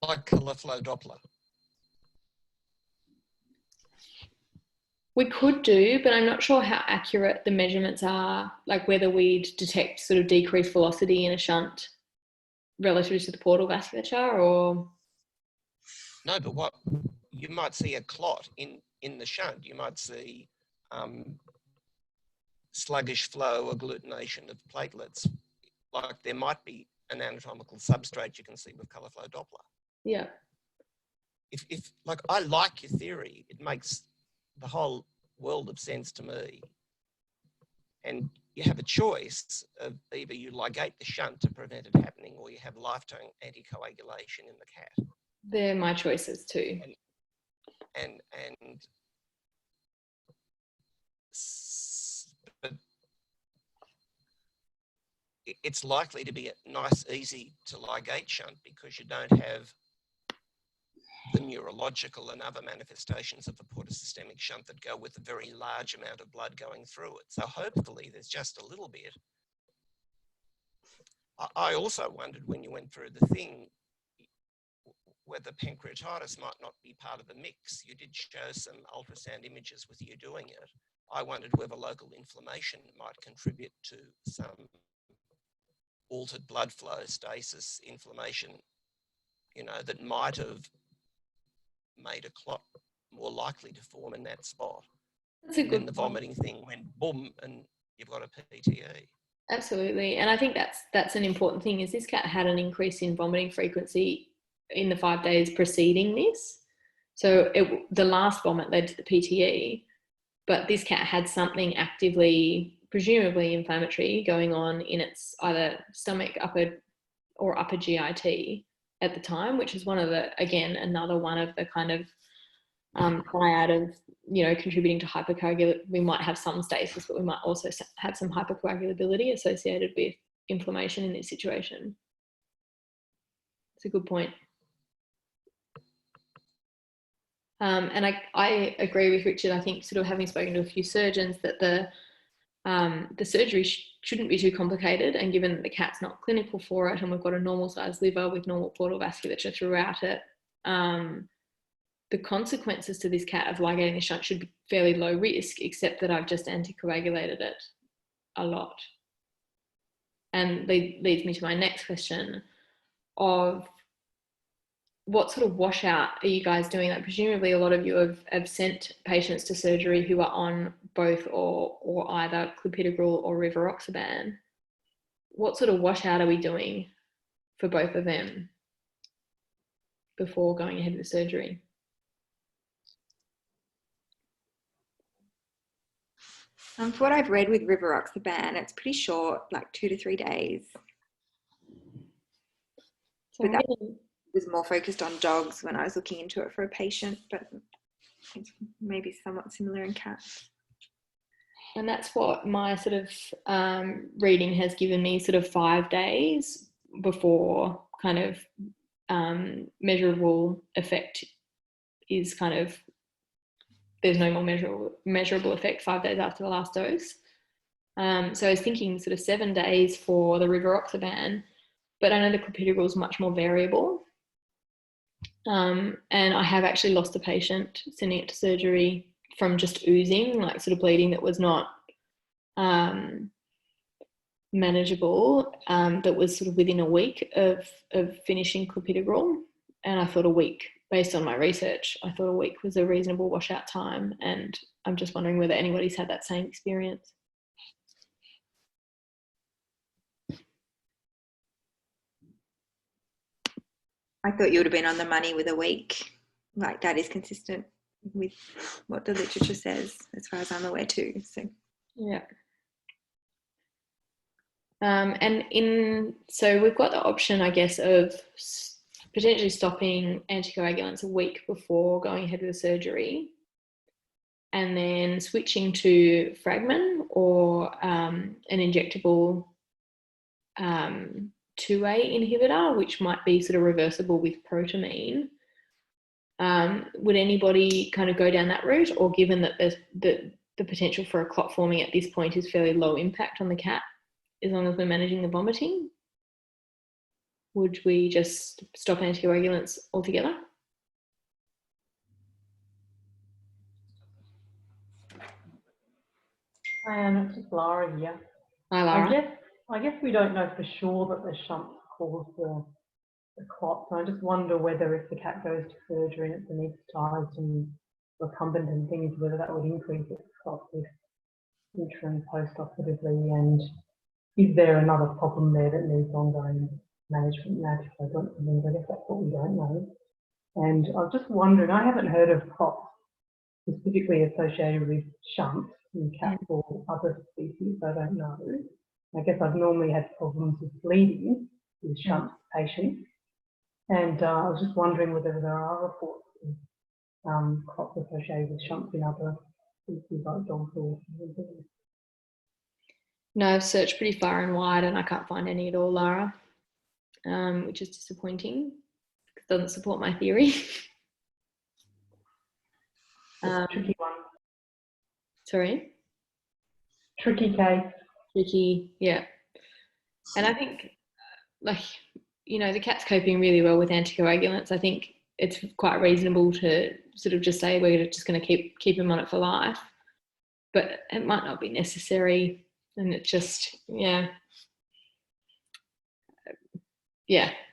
Speaker 5: Like color flow Doppler.
Speaker 2: We could do, but I'm not sure how accurate the measurements are, like whether we'd detect sort of decreased velocity in a shunt relative to the portal vasculature, or...
Speaker 5: No, but what you might see a clot in the shunt. You might see sluggish flow, agglutination of platelets. Like there might be an anatomical substrate you can see with colour flow Doppler.
Speaker 2: Yeah.
Speaker 5: If like, I like your theory. It makes the whole world of sense to me. And you have a choice of either you ligate the shunt to prevent it happening, or you have lifetime anticoagulation in the cat.
Speaker 2: They're my choices too.
Speaker 5: But it's likely to be a nice, easy to ligate shunt because you don't have the neurological and other manifestations of the portosystemic shunt that go with a very large amount of blood going through it. So hopefully there's just a little bit. I also wondered when you went through the thing whether pancreatitis might not be part of the mix. You did show some ultrasound images with you doing it. I wondered whether local inflammation might contribute to some altered blood flow, stasis, inflammation, you know, that might have made a clot more likely to form in that spot.
Speaker 2: That's a good
Speaker 5: And the vomiting thing went boom and you've got a PTE.
Speaker 2: Absolutely. And I think that's an important thing, is this cat had an increase in vomiting frequency in the 5 days preceding this. So the last vomit led to the PTE, but this cat had something actively, presumably inflammatory, going on in its either stomach, upper GIT at the time, which is one of the, again, another one of the kind of triad of, you know, contributing to hypercoagulability. We might have some stasis, but we might also have some hypercoagulability associated with inflammation in this situation. It's a good point. And I agree with Richard. I think, sort of having spoken to a few surgeons, that the surgery shouldn't be too complicated, and given that the cat's not clinical for it and we've got a normal sized liver with normal portal vasculature throughout it, the consequences to this cat of ligating the shunt should be fairly low risk, except that I've just anticoagulated it a lot. And leads me to my next question of what sort of washout are you guys doing? Like, presumably a lot of you have sent patients to surgery who are on both or either clopidogrel or rivaroxaban. What sort of washout are we doing for both of them before going ahead with surgery?
Speaker 9: For what I've read with rivaroxaban, it's pretty short, like 2 to 3 days. But that was more focused on dogs when I was looking into it for a patient, but it's maybe somewhat similar in cats.
Speaker 2: And that's what my sort of reading has given me, sort of 5 days before kind of measurable effect is kind of, there's no more measurable effect 5 days after the last dose. So I was thinking sort of 7 days for the rivaroxaban, but I know the clopidogrel is much more variable. And I have actually lost a patient sending it to surgery from just oozing, like sort of bleeding that was not manageable, that was sort of within a week of finishing clopidogrel. And I thought a week, based on my research, I thought a week was a reasonable washout time. And I'm just wondering whether anybody's had that same experience.
Speaker 9: I thought you would have been on the money with a week. Like, that is consistent with what the literature says, as far as I'm aware too. So
Speaker 2: yeah. So we've got the option, I guess, of potentially stopping anticoagulants a week before going ahead with the surgery, and then switching to Fragmin or an injectable 2A inhibitor, which might be sort of reversible with protamine. Would anybody kind of go down that route, or given that there's the potential for a clot forming at this point is fairly low impact on the cat, as long as we're managing the vomiting, would we just stop anticoagulants altogether?
Speaker 12: It's just Lara here.
Speaker 2: Hi, Lara.
Speaker 12: I guess we don't know for sure that the shunts cause the clot. So I just wonder whether if the cat goes to surgery and it's anaesthetized and recumbent and things, whether that would increase its clot with interim post-operatively, and is there another problem there that needs ongoing management and anticoagulant? I guess that's what we don't know. And I was just wondering, I haven't heard of clots specifically associated with shunts in cats or other species. I don't know. I guess I've normally had problems with bleeding with shunt patients, and I was just wondering whether there are reports of clots associated with shunts in other species like dogs or something.
Speaker 2: No, I've searched pretty far and wide and I can't find any at all, Lara, which is disappointing. It doesn't support my theory.
Speaker 12: Tricky one.
Speaker 2: Sorry?
Speaker 12: Tricky case.
Speaker 2: Tricky, yeah. And I think, like, you know, the cat's coping really well with anticoagulants. I think it's quite reasonable to sort of just say we're just going to keep him on it for life, but it might not be necessary. And it's just, yeah,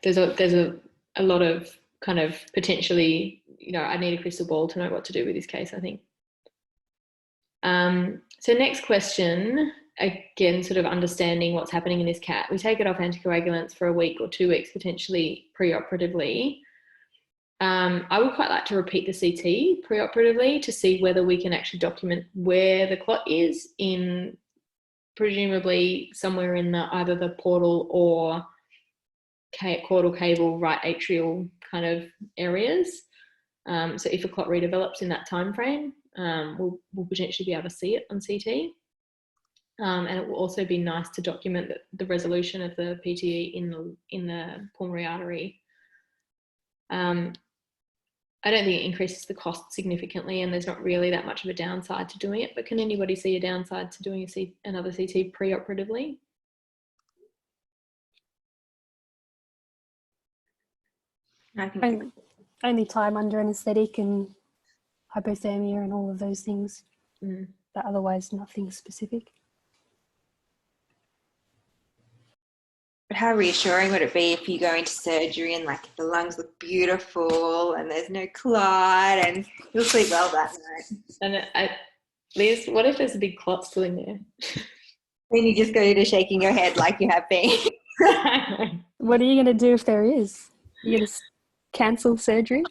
Speaker 2: there's a lot of kind of potentially, you know, I need a crystal ball to know what to do with this case, I think. So next question, again, sort of understanding what's happening in this cat. We take it off anticoagulants for a week or 2 weeks, potentially preoperatively. I would quite like to repeat the CT preoperatively to see whether we can actually document where the clot is in presumably somewhere in either the portal or caudal cable right atrial kind of areas. So if a clot redevelops in that time frame, we'll potentially be able to see it on CT. And it will also be nice to document the resolution of the PTE in the pulmonary artery. I don't think it increases the cost significantly, and there's not really that much of a downside to doing it, but can anybody see a downside to doing another CT preoperatively?
Speaker 9: I think
Speaker 7: only time under anaesthetic and hypothermia and all of those things, but otherwise nothing specific.
Speaker 9: But how reassuring would it be if you go into surgery and like the lungs look beautiful and there's no clot and you'll sleep well that night.
Speaker 2: And Liz, what if there's a big clot still in there?
Speaker 9: Then you just go to shaking your head like you have been.
Speaker 7: What are you going to do if there is? You're going to cancel surgery?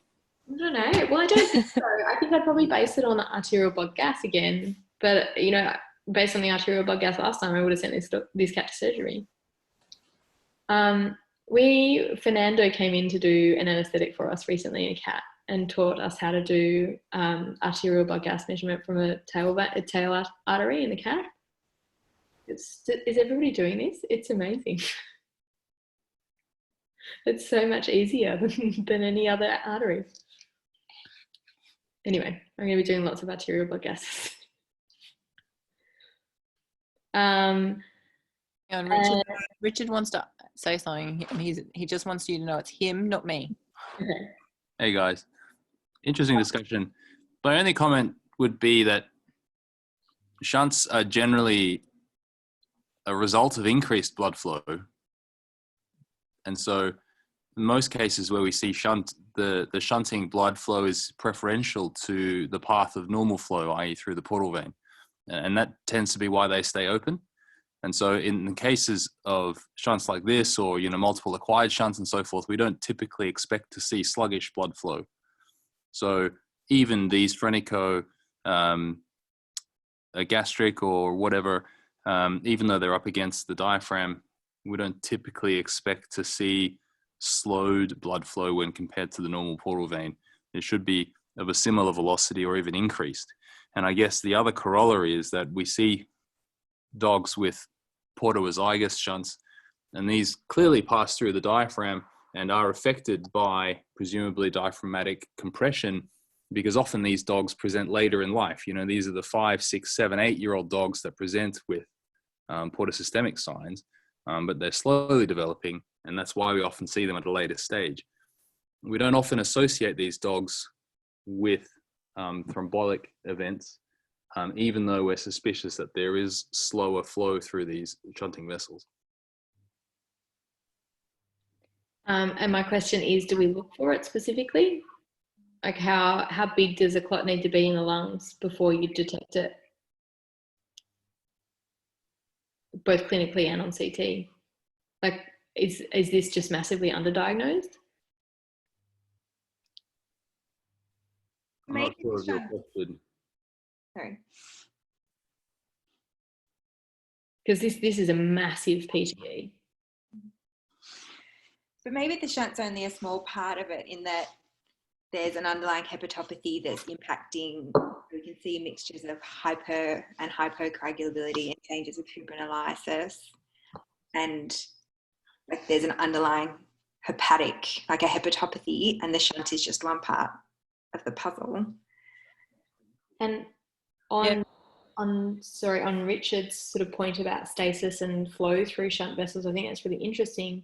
Speaker 2: I don't know. Well, I don't think so. I think I'd probably base it on
Speaker 7: arterial blood gas again. But, you know, based on the arterial blood gas last time, I would have sent this cat to surgery. Fernando came in to do an anaesthetic for us recently in a cat and taught us how to do arterial blood gas measurement from a tail artery in the cat. Is everybody doing this? It's amazing. It's so much easier than any other artery. Anyway, I'm going to be doing lots of arterial blood gases.
Speaker 10: Richard wants to say something, and he just wants you to know it's him, not me.
Speaker 2: Okay.
Speaker 13: Hey guys, interesting discussion. My only comment would be that shunts are generally a result of increased blood flow, and so in most cases where we see shunt, the shunting blood flow is preferential to the path of normal flow, i.e. through the portal vein, and that tends to be why they stay open. And so in the cases of shunts like this, or, you know, multiple acquired shunts and so forth, we don't typically expect to see sluggish blood flow. So even these phrenico, gastric or whatever, even though they're up against the diaphragm, we don't typically expect to see slowed blood flow when compared to the normal portal vein. It should be of a similar velocity or even increased. And I guess the other corollary is that we see dogs with portoazygous shunts, and these clearly pass through the diaphragm and are affected by presumably diaphragmatic compression, because often these dogs present later in life. You know, these are the 5, 6, 7, 8-year-old dogs that present with portosystemic signs, but they're slowly developing, and that's why we often see them at a later stage. We don't often associate these dogs with thrombotic events, even though we're suspicious that there is slower flow through these shunting vessels.
Speaker 2: And my question is, do we look for it specifically? Like how big does a clot need to be in the lungs before you detect it? Both clinically and on CT. Like, is this just massively underdiagnosed?
Speaker 13: I'm not sure of your question.
Speaker 9: Sorry.
Speaker 2: Because this is a massive PTE.
Speaker 9: But maybe the shunt's only a small part of it, in that there's an underlying hepatopathy that's impacting. We can see mixtures of hyper and hypocoagulability and changes of fibrinolysis, and like there's an underlying hepatic, like a hepatopathy, and the shunt is just one part of the puzzle.
Speaker 2: And on Richard's sort of point about stasis and flow through shunt vessels, I think that's really interesting,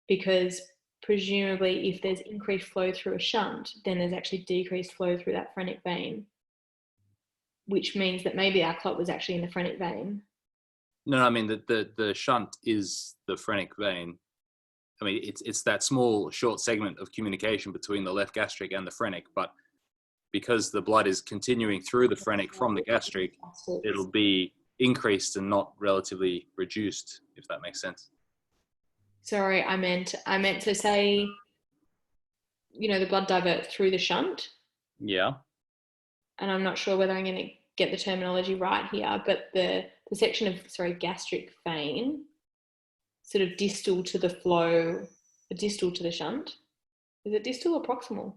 Speaker 2: because presumably if there's increased flow through a shunt, then there's actually decreased flow through that phrenic vein, which means that maybe our clot was actually in the phrenic vein.
Speaker 13: No, I mean the shunt is the phrenic vein. I mean, it's that small short segment of communication between the left gastric and the phrenic, but because the blood is continuing through the phrenic from the gastric, it'll be increased and not relatively reduced, if that makes sense.
Speaker 2: Sorry, I meant to say, you know, the blood diverts through the shunt.
Speaker 13: Yeah.
Speaker 2: And I'm not sure whether I'm going to get the terminology right here, but the section of, gastric vein, sort of distal to the flow, distal to the shunt. Is it distal or proximal?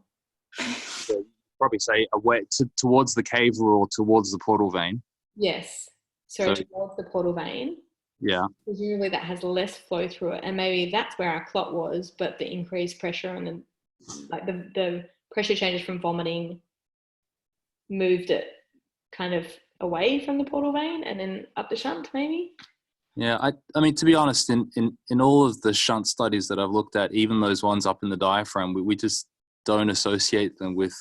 Speaker 13: So probably say away towards the cava or towards the portal vein.
Speaker 2: Yes. So towards the portal vein.
Speaker 13: Yeah.
Speaker 2: Presumably that has less flow through it, and maybe that's where our clot was, but the increased pressure and the pressure changes from vomiting moved it kind of away from the portal vein and then up the shunt, maybe.
Speaker 13: Yeah, I mean, to be honest, in all of the shunt studies that I've looked at, even those ones up in the diaphragm, we just don't associate them with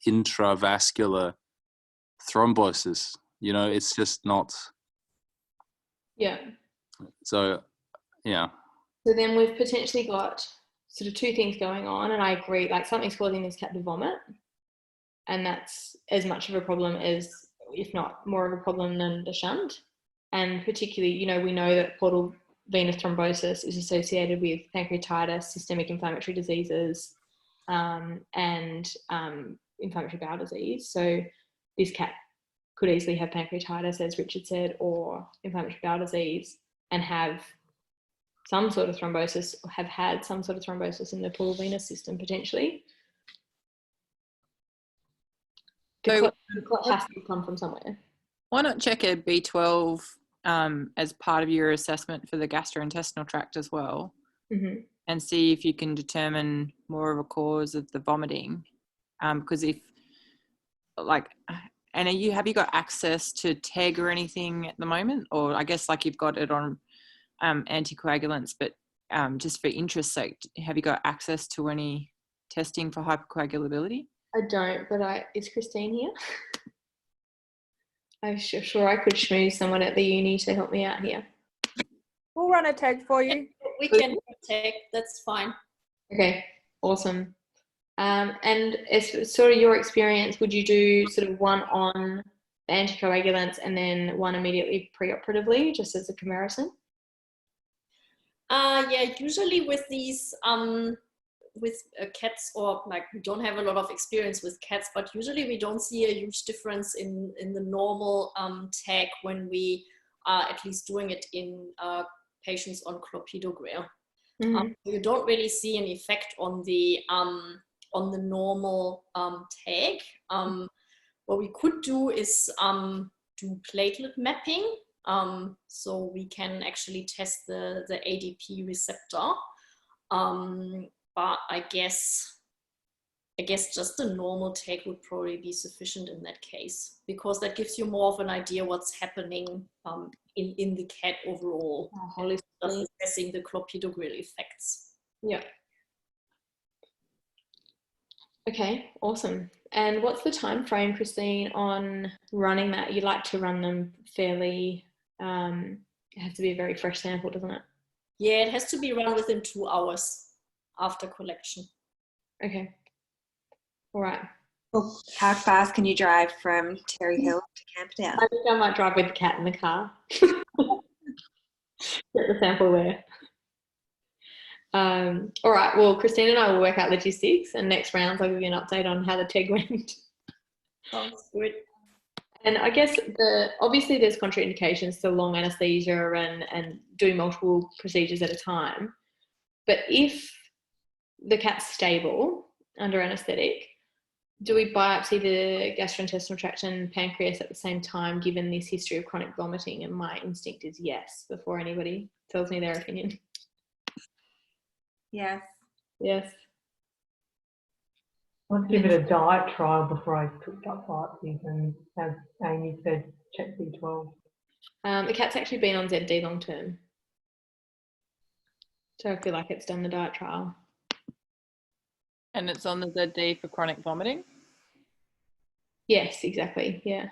Speaker 13: intravascular thrombosis. You know, it's just not.
Speaker 2: Yeah.
Speaker 13: So, yeah.
Speaker 2: So then we've potentially got sort of two things going on, and I agree, like something's causing this cat to vomit, and that's as much of a problem as, if not more of a problem than the shunt. And particularly, you know, we know that portal venous thrombosis is associated with pancreatitis, systemic inflammatory diseases, and inflammatory bowel disease. So this cat could easily have pancreatitis, as Richard said, or inflammatory bowel disease, and have some sort of thrombosis, or have had some sort of thrombosis in the portal venous system potentially. The clot has to come from somewhere.
Speaker 10: Why not check a B12 as part of your assessment for the gastrointestinal tract as well, and see if you can determine more of a cause of the vomiting? Because if, like, and have you got access to TEG or anything at the moment? Or I guess like you've got it on anticoagulants, but just for interest's sake, have you got access to any testing for hypercoagulability?
Speaker 2: I don't, but is Christine here? I'm sure I could schmooze someone at the uni to help me out here.
Speaker 14: We'll run a tag for you.
Speaker 15: We can tag, that's fine.
Speaker 2: Okay, awesome. And as sort of your experience, would you do sort of one on anticoagulants and then one immediately preoperatively, just as a comparison?
Speaker 15: Yeah, usually with these, with cats, or like we don't have a lot of experience with cats, but usually we don't see a huge difference in the normal tag when we are at least doing it in patients on clopidogrel. You don't really see an effect on the normal tag. What we could do is do platelet mapping, so we can actually test the ADP receptor. But I guess just the normal tag would probably be sufficient in that case, because that gives you more of an idea what's happening in the cat overall, just assessing the clopidogrel effects.
Speaker 2: Yeah. Okay, awesome. And what's the time frame, Christine, on running that? You like to run them fairly, it has to be a very fresh sample, doesn't it?
Speaker 15: Yeah, it has to be run within 2 hours after collection.
Speaker 2: Okay. All right.
Speaker 9: Well, how fast can you drive from Terry Hill to Campdale?
Speaker 2: I think I might drive with the cat in the car. Get the sample there. All right. Well, Christine and I will work out logistics, and next round I'll give you an update on how the TEG went.
Speaker 15: Sounds good.
Speaker 2: And I guess obviously there's contraindications to long anesthesia and doing multiple procedures at a time. But if the cat's stable under anaesthetic, do we biopsy the gastrointestinal tract and pancreas at the same time, given this history of chronic vomiting? And my instinct is yes, before anybody tells me their opinion.
Speaker 9: Yes.
Speaker 2: Yes.
Speaker 12: Let's give it a diet trial before I took up biopsies, and as Amy said, check B12.
Speaker 2: The cat's actually been on ZD long term. So I feel like it's done the diet trial.
Speaker 10: And it's on the ZD for chronic vomiting?
Speaker 2: Yes, exactly. Yeah.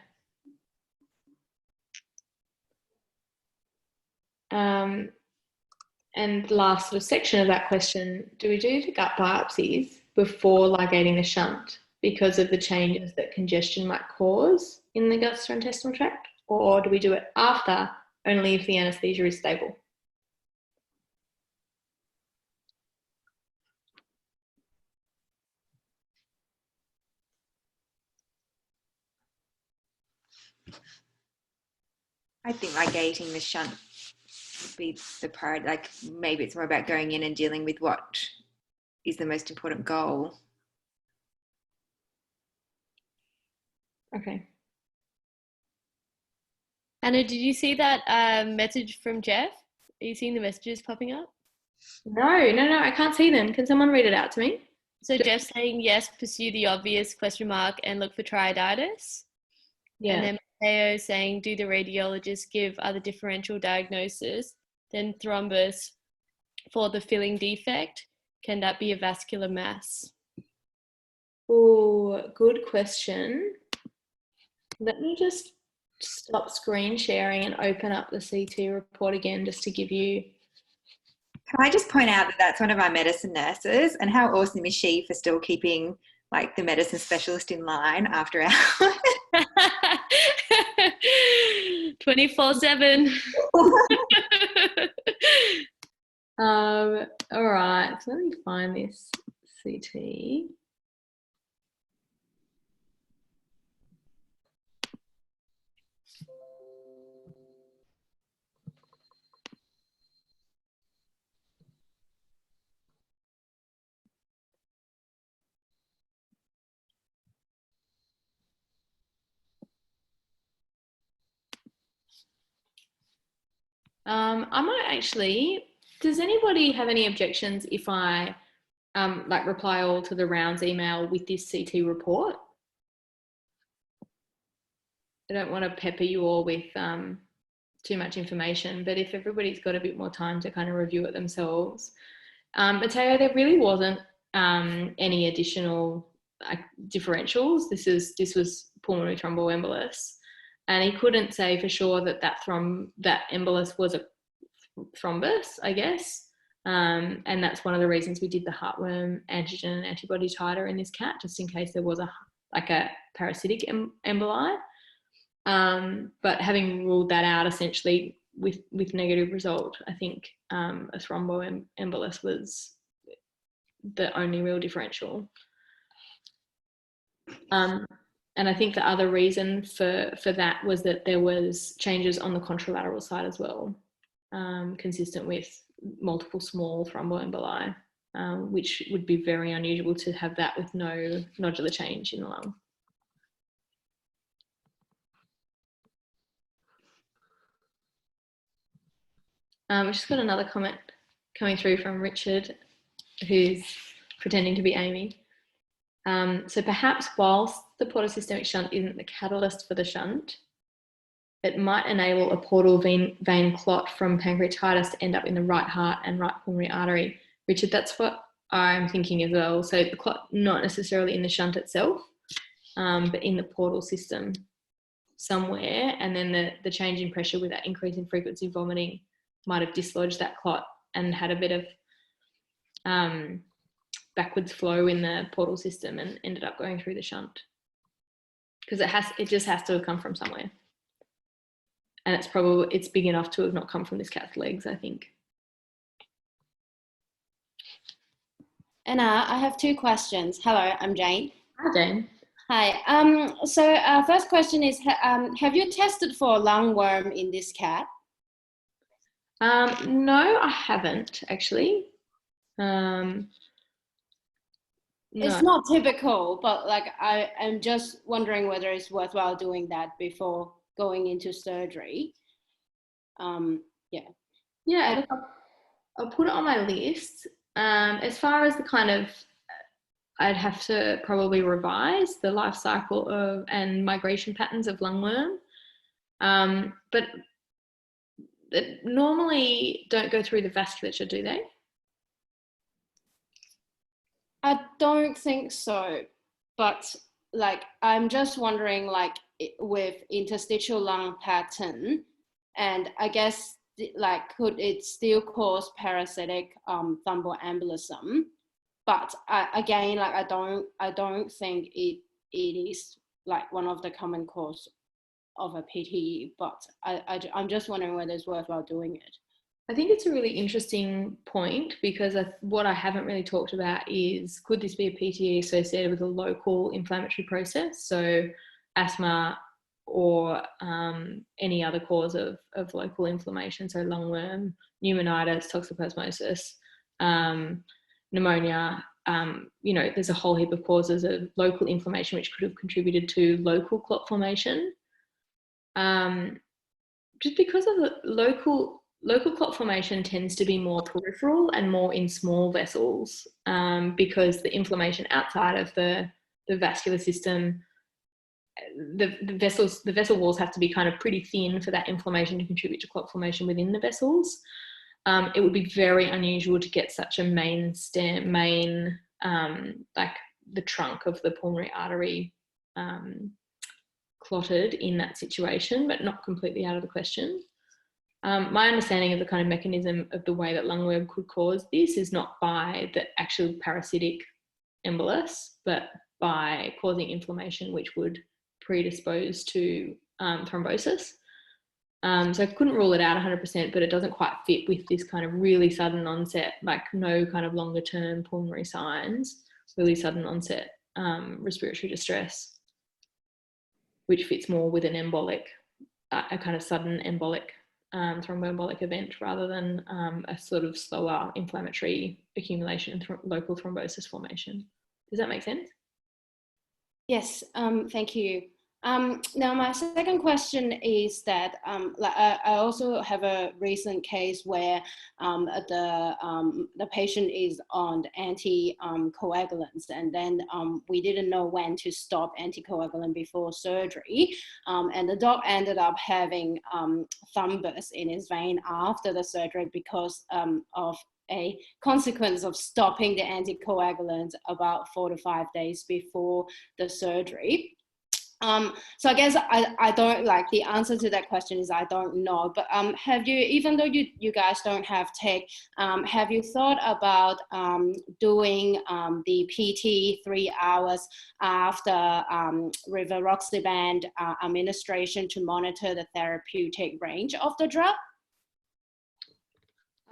Speaker 2: And last sort of section of that question, do we do the gut biopsies before ligating the shunt because of the changes that congestion might cause in the gastrointestinal tract, or do we do it after, only if the anaesthesia is stable?
Speaker 9: I think ligating the shunt would be the priority. Like maybe it's more about going in and dealing with what is the most important goal.
Speaker 2: Okay.
Speaker 7: Anna, did you see that message from Jeff? Are you seeing the messages popping up?
Speaker 2: No, I can't see them. Can someone read it out to me?
Speaker 7: So Jeff's saying, yes, pursue the obvious ? And look for triaditis.
Speaker 2: Yeah.
Speaker 7: And then Mateo saying, do the radiologist give other differential diagnosis than thrombus for the filling defect? Can that be a vascular mass?
Speaker 2: Oh, good question. Let me just stop screen sharing and open up the CT report again just to give you.
Speaker 9: Can I just point out that that's one of our medicine nurses, and how awesome is she for still keeping like the medicine specialist in line after hours?
Speaker 2: 24/7. All right, so let me find this CT. I might actually, does anybody have any objections if I like reply all to the rounds email with this CT report? I don't want to pepper you all with too much information, but if everybody's got a bit more time to kind of review it themselves. Matteo, there really wasn't any additional differentials. This was pulmonary thromboembolus. And he couldn't say for sure that that embolus was a thrombus, I guess. And that's one of the reasons we did the heartworm antigen and antibody titer in this cat, just in case there was a parasitic emboli. But having ruled that out essentially with negative result, I think a thromboembolus was the only real differential. And I think the other reason for that was that there was changes on the contralateral side as well, consistent with multiple small thromboemboli, which would be very unusual to have that with no nodular change in the lung. We've just got another comment coming through from Richard, who's pretending to be Amy. So perhaps whilst the portosystemic shunt isn't the catalyst for the shunt, it might enable a portal vein clot from pancreatitis to end up in the right heart and right pulmonary artery. Richard, that's what I'm thinking as well. So the clot not necessarily in the shunt itself, but in the portal system somewhere, and then the change in pressure with that increase in frequency of vomiting might have dislodged that clot and had a bit of backwards flow in the portal system and ended up going through the shunt, because it just has to have come from somewhere, and it's big enough to have not come from this cat's legs, I think.
Speaker 16: Anna, I have two questions. Hello, I'm Jane.
Speaker 2: Hi, Jane.
Speaker 16: Hi. So first question is, have you tested for lungworm in this cat?
Speaker 2: No, I haven't actually. No.
Speaker 16: It's not typical, but like I'm just wondering whether it's worthwhile doing that before going into surgery.
Speaker 2: Yeah, I'll put it on my list. As far as the kind of, I'd have to probably revise the life cycle and migration patterns of lungworm, but they normally don't go through the vasculature, do they?
Speaker 16: I don't think so, but like I'm just wondering, like with interstitial lung pattern, and I guess like could it still cause parasitic thromboembolism? But again, like I don't think it is like one of the common cause of a PTE, but I'm just wondering whether it's worthwhile doing it.
Speaker 2: I think it's a really interesting point, because what I haven't really talked about is, could this be a PTE associated with a local inflammatory process? So asthma or any other cause of local inflammation, so lungworm, pneumonitis, toxoplasmosis, pneumonia. There's a whole heap of causes of local inflammation which could have contributed to local clot formation. Just because of the local clot formation tends to be more peripheral and more in small vessels, because the inflammation outside of the vascular system, the vessel walls have to be kind of pretty thin for that inflammation to contribute to clot formation within the vessels. It would be very unusual to get such a main like the trunk of the pulmonary artery clotted in that situation, but not completely out of the question. My understanding of the kind of mechanism of the way that lungworm could cause this is not by the actual parasitic embolus, but by causing inflammation, which would predispose to thrombosis. So I couldn't rule it out 100%, but it doesn't quite fit with this kind of really sudden onset, like no kind of longer term pulmonary signs, really sudden onset respiratory distress, which fits more with an embolic, a kind of sudden embolic thromboembolic event rather than a sort of slower inflammatory accumulation and local thrombosis formation. Does that make sense?
Speaker 16: Yes, thank you. Now my second question is that I also have a recent case where the patient is on anticoagulants, and then we didn't know when to stop anticoagulant before surgery, and the doc ended up having thrombus in his vein after the surgery because of a consequence of stopping the anticoagulant about 4 to 5 days before the surgery. So I guess I don't, like, the answer to that question is I don't know, but have you, even though you guys don't have tech, have you thought about doing the PT 3 hours after rivaroxaban administration to monitor the therapeutic range of the drug?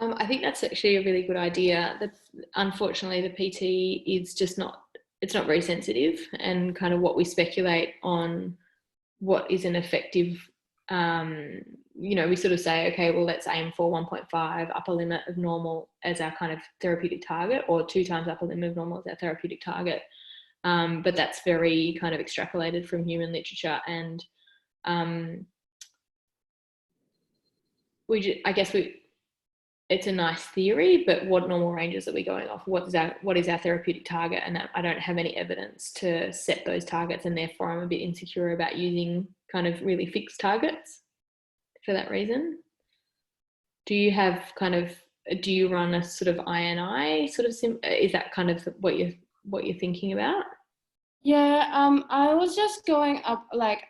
Speaker 2: I think that's actually a really good idea. Unfortunately, the PT is just not, it's not very sensitive, and kind of what we speculate on what is an effective, you know, we sort of say, okay, well, let's aim for 1.5 upper limit of normal as our kind of therapeutic target, or 2 times upper limit of normal as our therapeutic target. But that's very kind of extrapolated from human literature, and it's a nice theory, but what normal ranges are we going off? What is our therapeutic target? And I don't have any evidence to set those targets, and therefore I'm a bit insecure about using kind of really fixed targets for that reason. Do you have kind of, do you run a sort of INI sort of, is that kind of what you're thinking about?
Speaker 16: Yeah, I was just going up, like,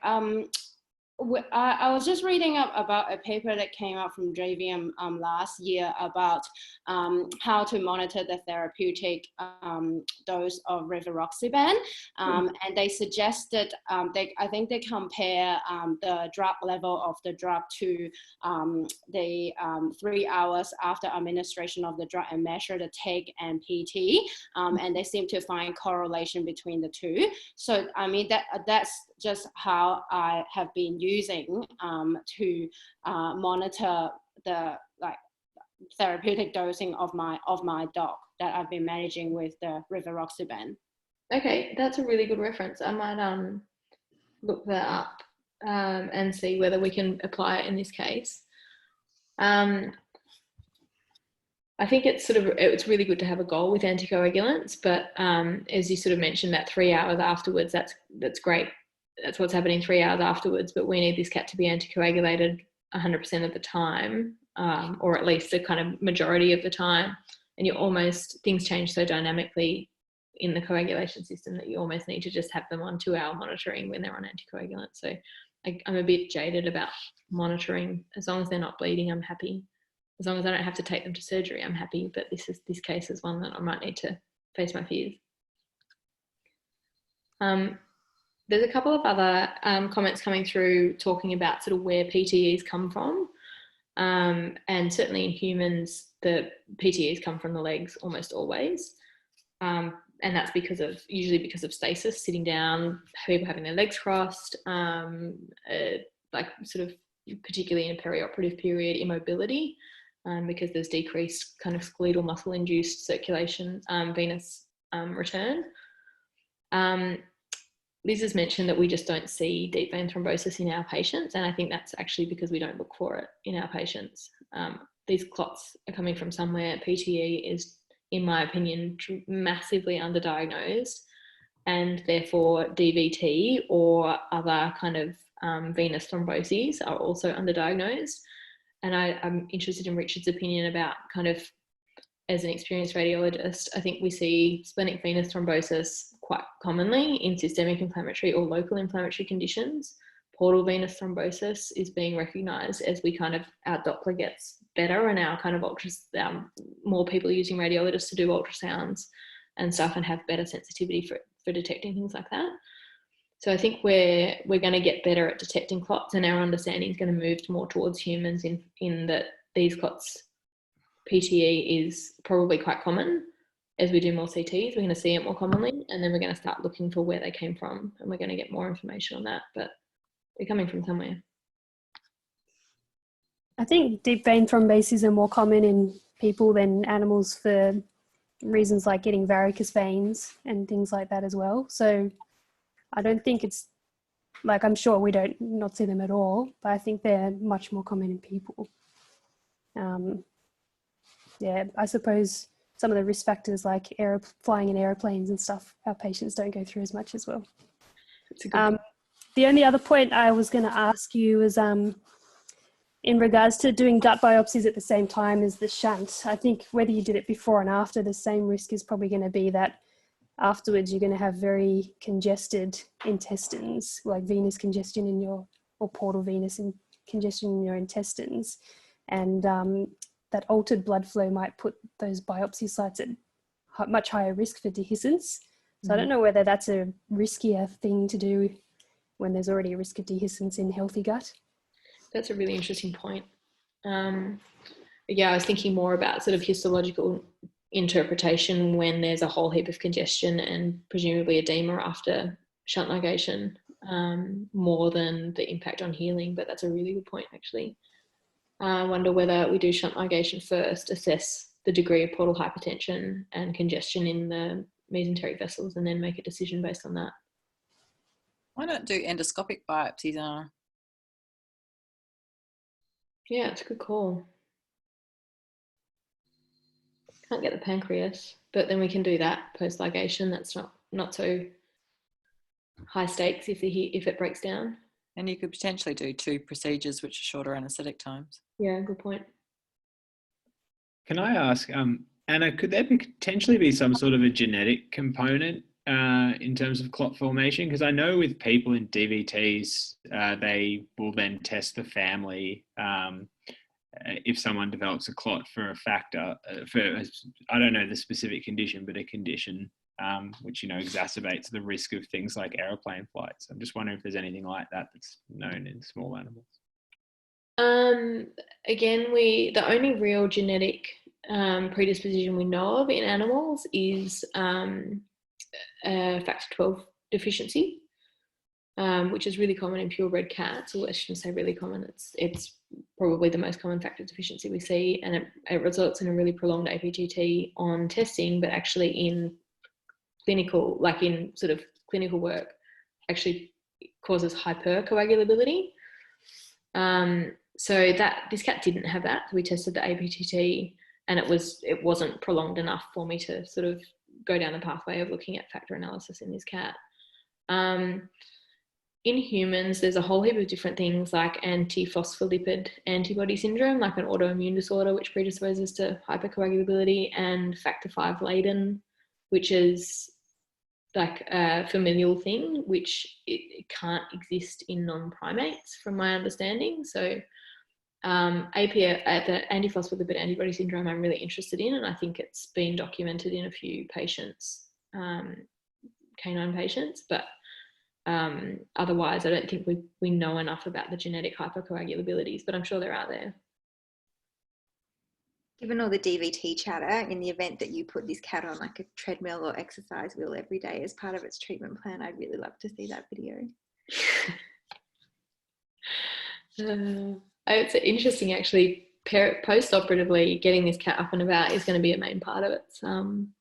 Speaker 16: I was just reading up about a paper that came out from JVM last year about how to monitor the therapeutic dose of rivaroxaban, and they suggested, I think they compare the drug level of the drug to the 3 hours after administration of the drug and measure the take and PT, and they seem to find correlation between the two. So I mean, that's just how I have been using to monitor the therapeutic dosing of my dog that I've been managing with the rivaroxaban.
Speaker 2: Okay, that's a really good reference. I might look that up and see whether we can apply it in this case. I think it's really good to have a goal with anticoagulants, but as you sort of mentioned, that 3 hours afterwards, that's great. That's what's happening 3 hours afterwards, but we need this cat to be anticoagulated 100% of the time, or at least the kind of majority of the time. And things change so dynamically in the coagulation system that you almost need to just have them on 2-hour monitoring when they're on anticoagulants. So I'm a bit jaded about monitoring. As long as they're not bleeding, I'm happy. As long as I don't have to take them to surgery, I'm happy. But this case is one that I might need to face my fears. There's a couple of other comments coming through talking about sort of where PTEs come from. And certainly in humans, the PTEs come from the legs almost always. And that's usually because of stasis, sitting down, people having their legs crossed, like sort of particularly in a perioperative period, immobility, because there's decreased kind of skeletal muscle induced circulation, venous return. Liz has mentioned that we just don't see deep vein thrombosis in our patients, and I think that's actually because we don't look for it in our patients. These clots are coming from somewhere. PTE is, in my opinion, massively underdiagnosed, and therefore DVT or other kind of venous thromboses are also underdiagnosed. And I'm interested in Richard's opinion about kind of, as an experienced radiologist, I think we see splenic venous thrombosis quite commonly in systemic inflammatory or local inflammatory conditions. portal venous thrombosis is being recognised as we kind of, our Doppler gets better and our kind of more people using radiologists to do ultrasounds and stuff and have better sensitivity for detecting things like that. So I think we're going to get better at detecting clots, and our understanding is going to move more towards humans in that these clots, PTE is probably quite common. As we do more CTs, we're going to see it more commonly, and then we're going to start looking for where they came from, and we're going to get more information on that, but they're coming from somewhere.
Speaker 7: I think deep vein thrombosis are more common in people than animals for reasons like getting varicose veins and things like that as well. So I don't think it's like, I'm sure we don't not see them at all, but I think they're much more common in people. Yeah, I suppose some of the risk factors like flying in aeroplanes and stuff, our patients don't go through as much as well. The only other point I was going to ask you is in regards to doing gut biopsies at the same time as the shunt. I think whether you did it before and after, the same risk is probably going to be that afterwards you're going to have very congested intestines, like venous congestion in your, or portal venous congestion in your intestines. And that altered blood flow might put those biopsy sites at much higher risk for dehiscence. So I don't know whether that's a riskier thing to do when there's already a risk of dehiscence in healthy gut.
Speaker 2: That's a really interesting point. Yeah, I was thinking more about sort of histological interpretation when there's a whole heap of congestion and presumably edema after shunt ligation, more than the impact on healing, but that's a really good point actually. I wonder whether we do shunt ligation first, assess the degree of portal hypertension and congestion in the mesenteric vessels, and then make a decision based on that.
Speaker 10: Why not do endoscopic biopsies?
Speaker 2: Yeah, it's a good call. Can't get the pancreas, but then we can do that post ligation. That's not so high stakes if it breaks down.
Speaker 10: And you could potentially do 2 procedures which are shorter anaesthetic times.
Speaker 2: Yeah, good point.
Speaker 6: Can I ask, Anna, could there potentially be some sort of a genetic component in terms of clot formation? Because I know with people in DVTs, they will then test the family if someone develops a clot for a factor, I don't know the specific condition, but a condition which, exacerbates the risk of things like aeroplane flights. I'm just wondering if there's anything like that that's known in small animals.
Speaker 2: Again, the only real genetic predisposition we know of in animals is factor 12 deficiency, which is really common in purebred cats. Or I shouldn't say really common, it's probably the most common factor deficiency we see, and it results in a really prolonged APGT on testing, but actually in clinical, like in sort of clinical work, actually causes hypercoagulability. So this cat didn't have that. So we tested the APGT, and it wasn't prolonged enough for me to sort of go down the pathway of looking at factor analysis in this cat. In humans, there's a whole heap of different things like antiphospholipid antibody syndrome, like an autoimmune disorder which predisposes to hypercoagulability, and factor V Leiden, which is like a familial thing, which it can't exist in non-primates from my understanding. So the antiphospholipid antibody syndrome I'm really interested in, and I think it's been documented in a few patients, canine patients, but otherwise I don't think we know enough about the genetic hypercoagulabilities, but I'm sure they're out there.
Speaker 9: Given all the DVT chatter, in the event that you put this cat on like a treadmill or exercise wheel every day as part of its treatment plan, I'd really love to see that video.
Speaker 2: It's interesting actually, post-operatively getting this cat up and about is going to be a main part of it. It's going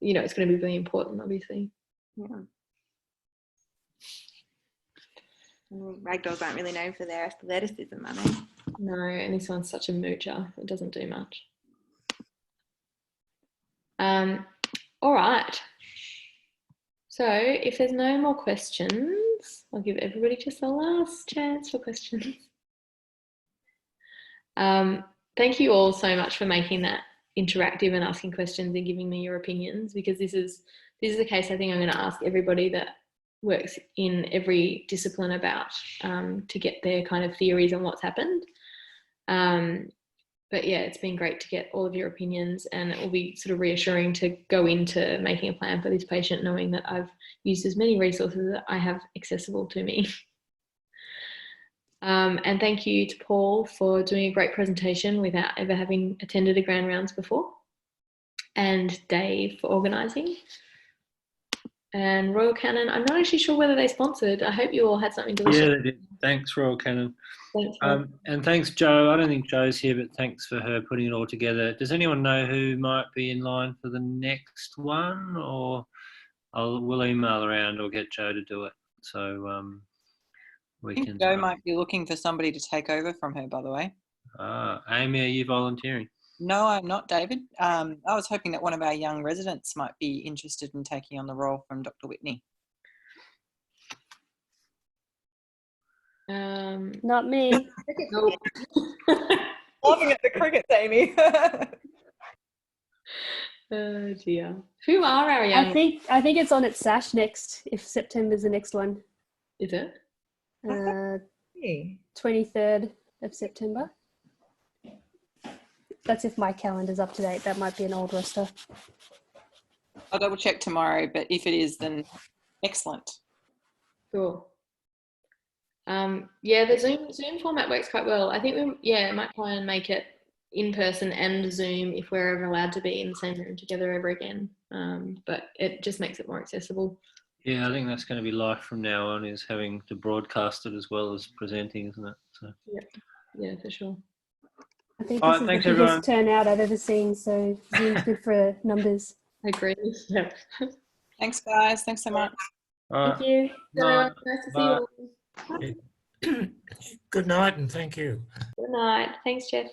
Speaker 2: to be really important, obviously.
Speaker 9: Yeah. Ragdolls aren't really known for their athleticism, are they?
Speaker 2: No, and this one's such a moocher. It doesn't do much. All right. So if there's no more questions, I'll give everybody just a last chance for questions. Thank you all so much for making that interactive and asking questions and giving me your opinions, because this is the case I think I'm going to ask everybody that works in every discipline about to get their kind of theories on what's happened. But yeah, it's been great to get all of your opinions, and it will be sort of reassuring to go into making a plan for this patient, knowing that I've used as many resources that I have accessible to me. And thank you to Paul for doing a great presentation without ever having attended a grand rounds before, and Dave for organising. And Royal Canin, I'm not actually sure whether they sponsored. I hope you all had something delicious.
Speaker 8: Yeah, they did. Thanks, Royal Canin.
Speaker 2: Thanks,
Speaker 8: and thanks, Jo. I don't think Jo's here, but thanks for her putting it all together. Does anyone know who might be in line for the next one? Or we'll email around or get Jo to do it. So we can.
Speaker 3: Jo might be looking for somebody to take over from her, by the way.
Speaker 8: Amy, are you volunteering?
Speaker 3: No, I'm not, David. I was hoping that one of our young residents might be interested in taking on the role from Dr. Whitney.
Speaker 7: Not me.
Speaker 14: Laughing at the crickets, Amy.
Speaker 2: Oh dear. Who are our young?
Speaker 7: I think it's on its SASH next. If September's the next one.
Speaker 2: Is it?
Speaker 7: 23rd of September. That's if my calendar's up to date. That might be an old roster.
Speaker 3: I'll double check tomorrow, but if it is, then excellent.
Speaker 2: Cool. Yeah, the Zoom format works quite well. I think we might try and make it in person and Zoom if we're ever allowed to be in the same room together ever again. But it just makes it more accessible.
Speaker 8: Yeah, I think that's going to be life from now on, is having to broadcast it as well as presenting, isn't it? So.
Speaker 2: Yeah, for sure.
Speaker 7: I think this is the biggest turnout I've ever seen, so Zoom's good for numbers.
Speaker 2: I agree. Yeah.
Speaker 3: Thanks, guys. Thanks so much.
Speaker 7: Thank you.
Speaker 2: Nice to see you all.
Speaker 4: Good night and thank you.
Speaker 2: Good night. Thanks, Jeff.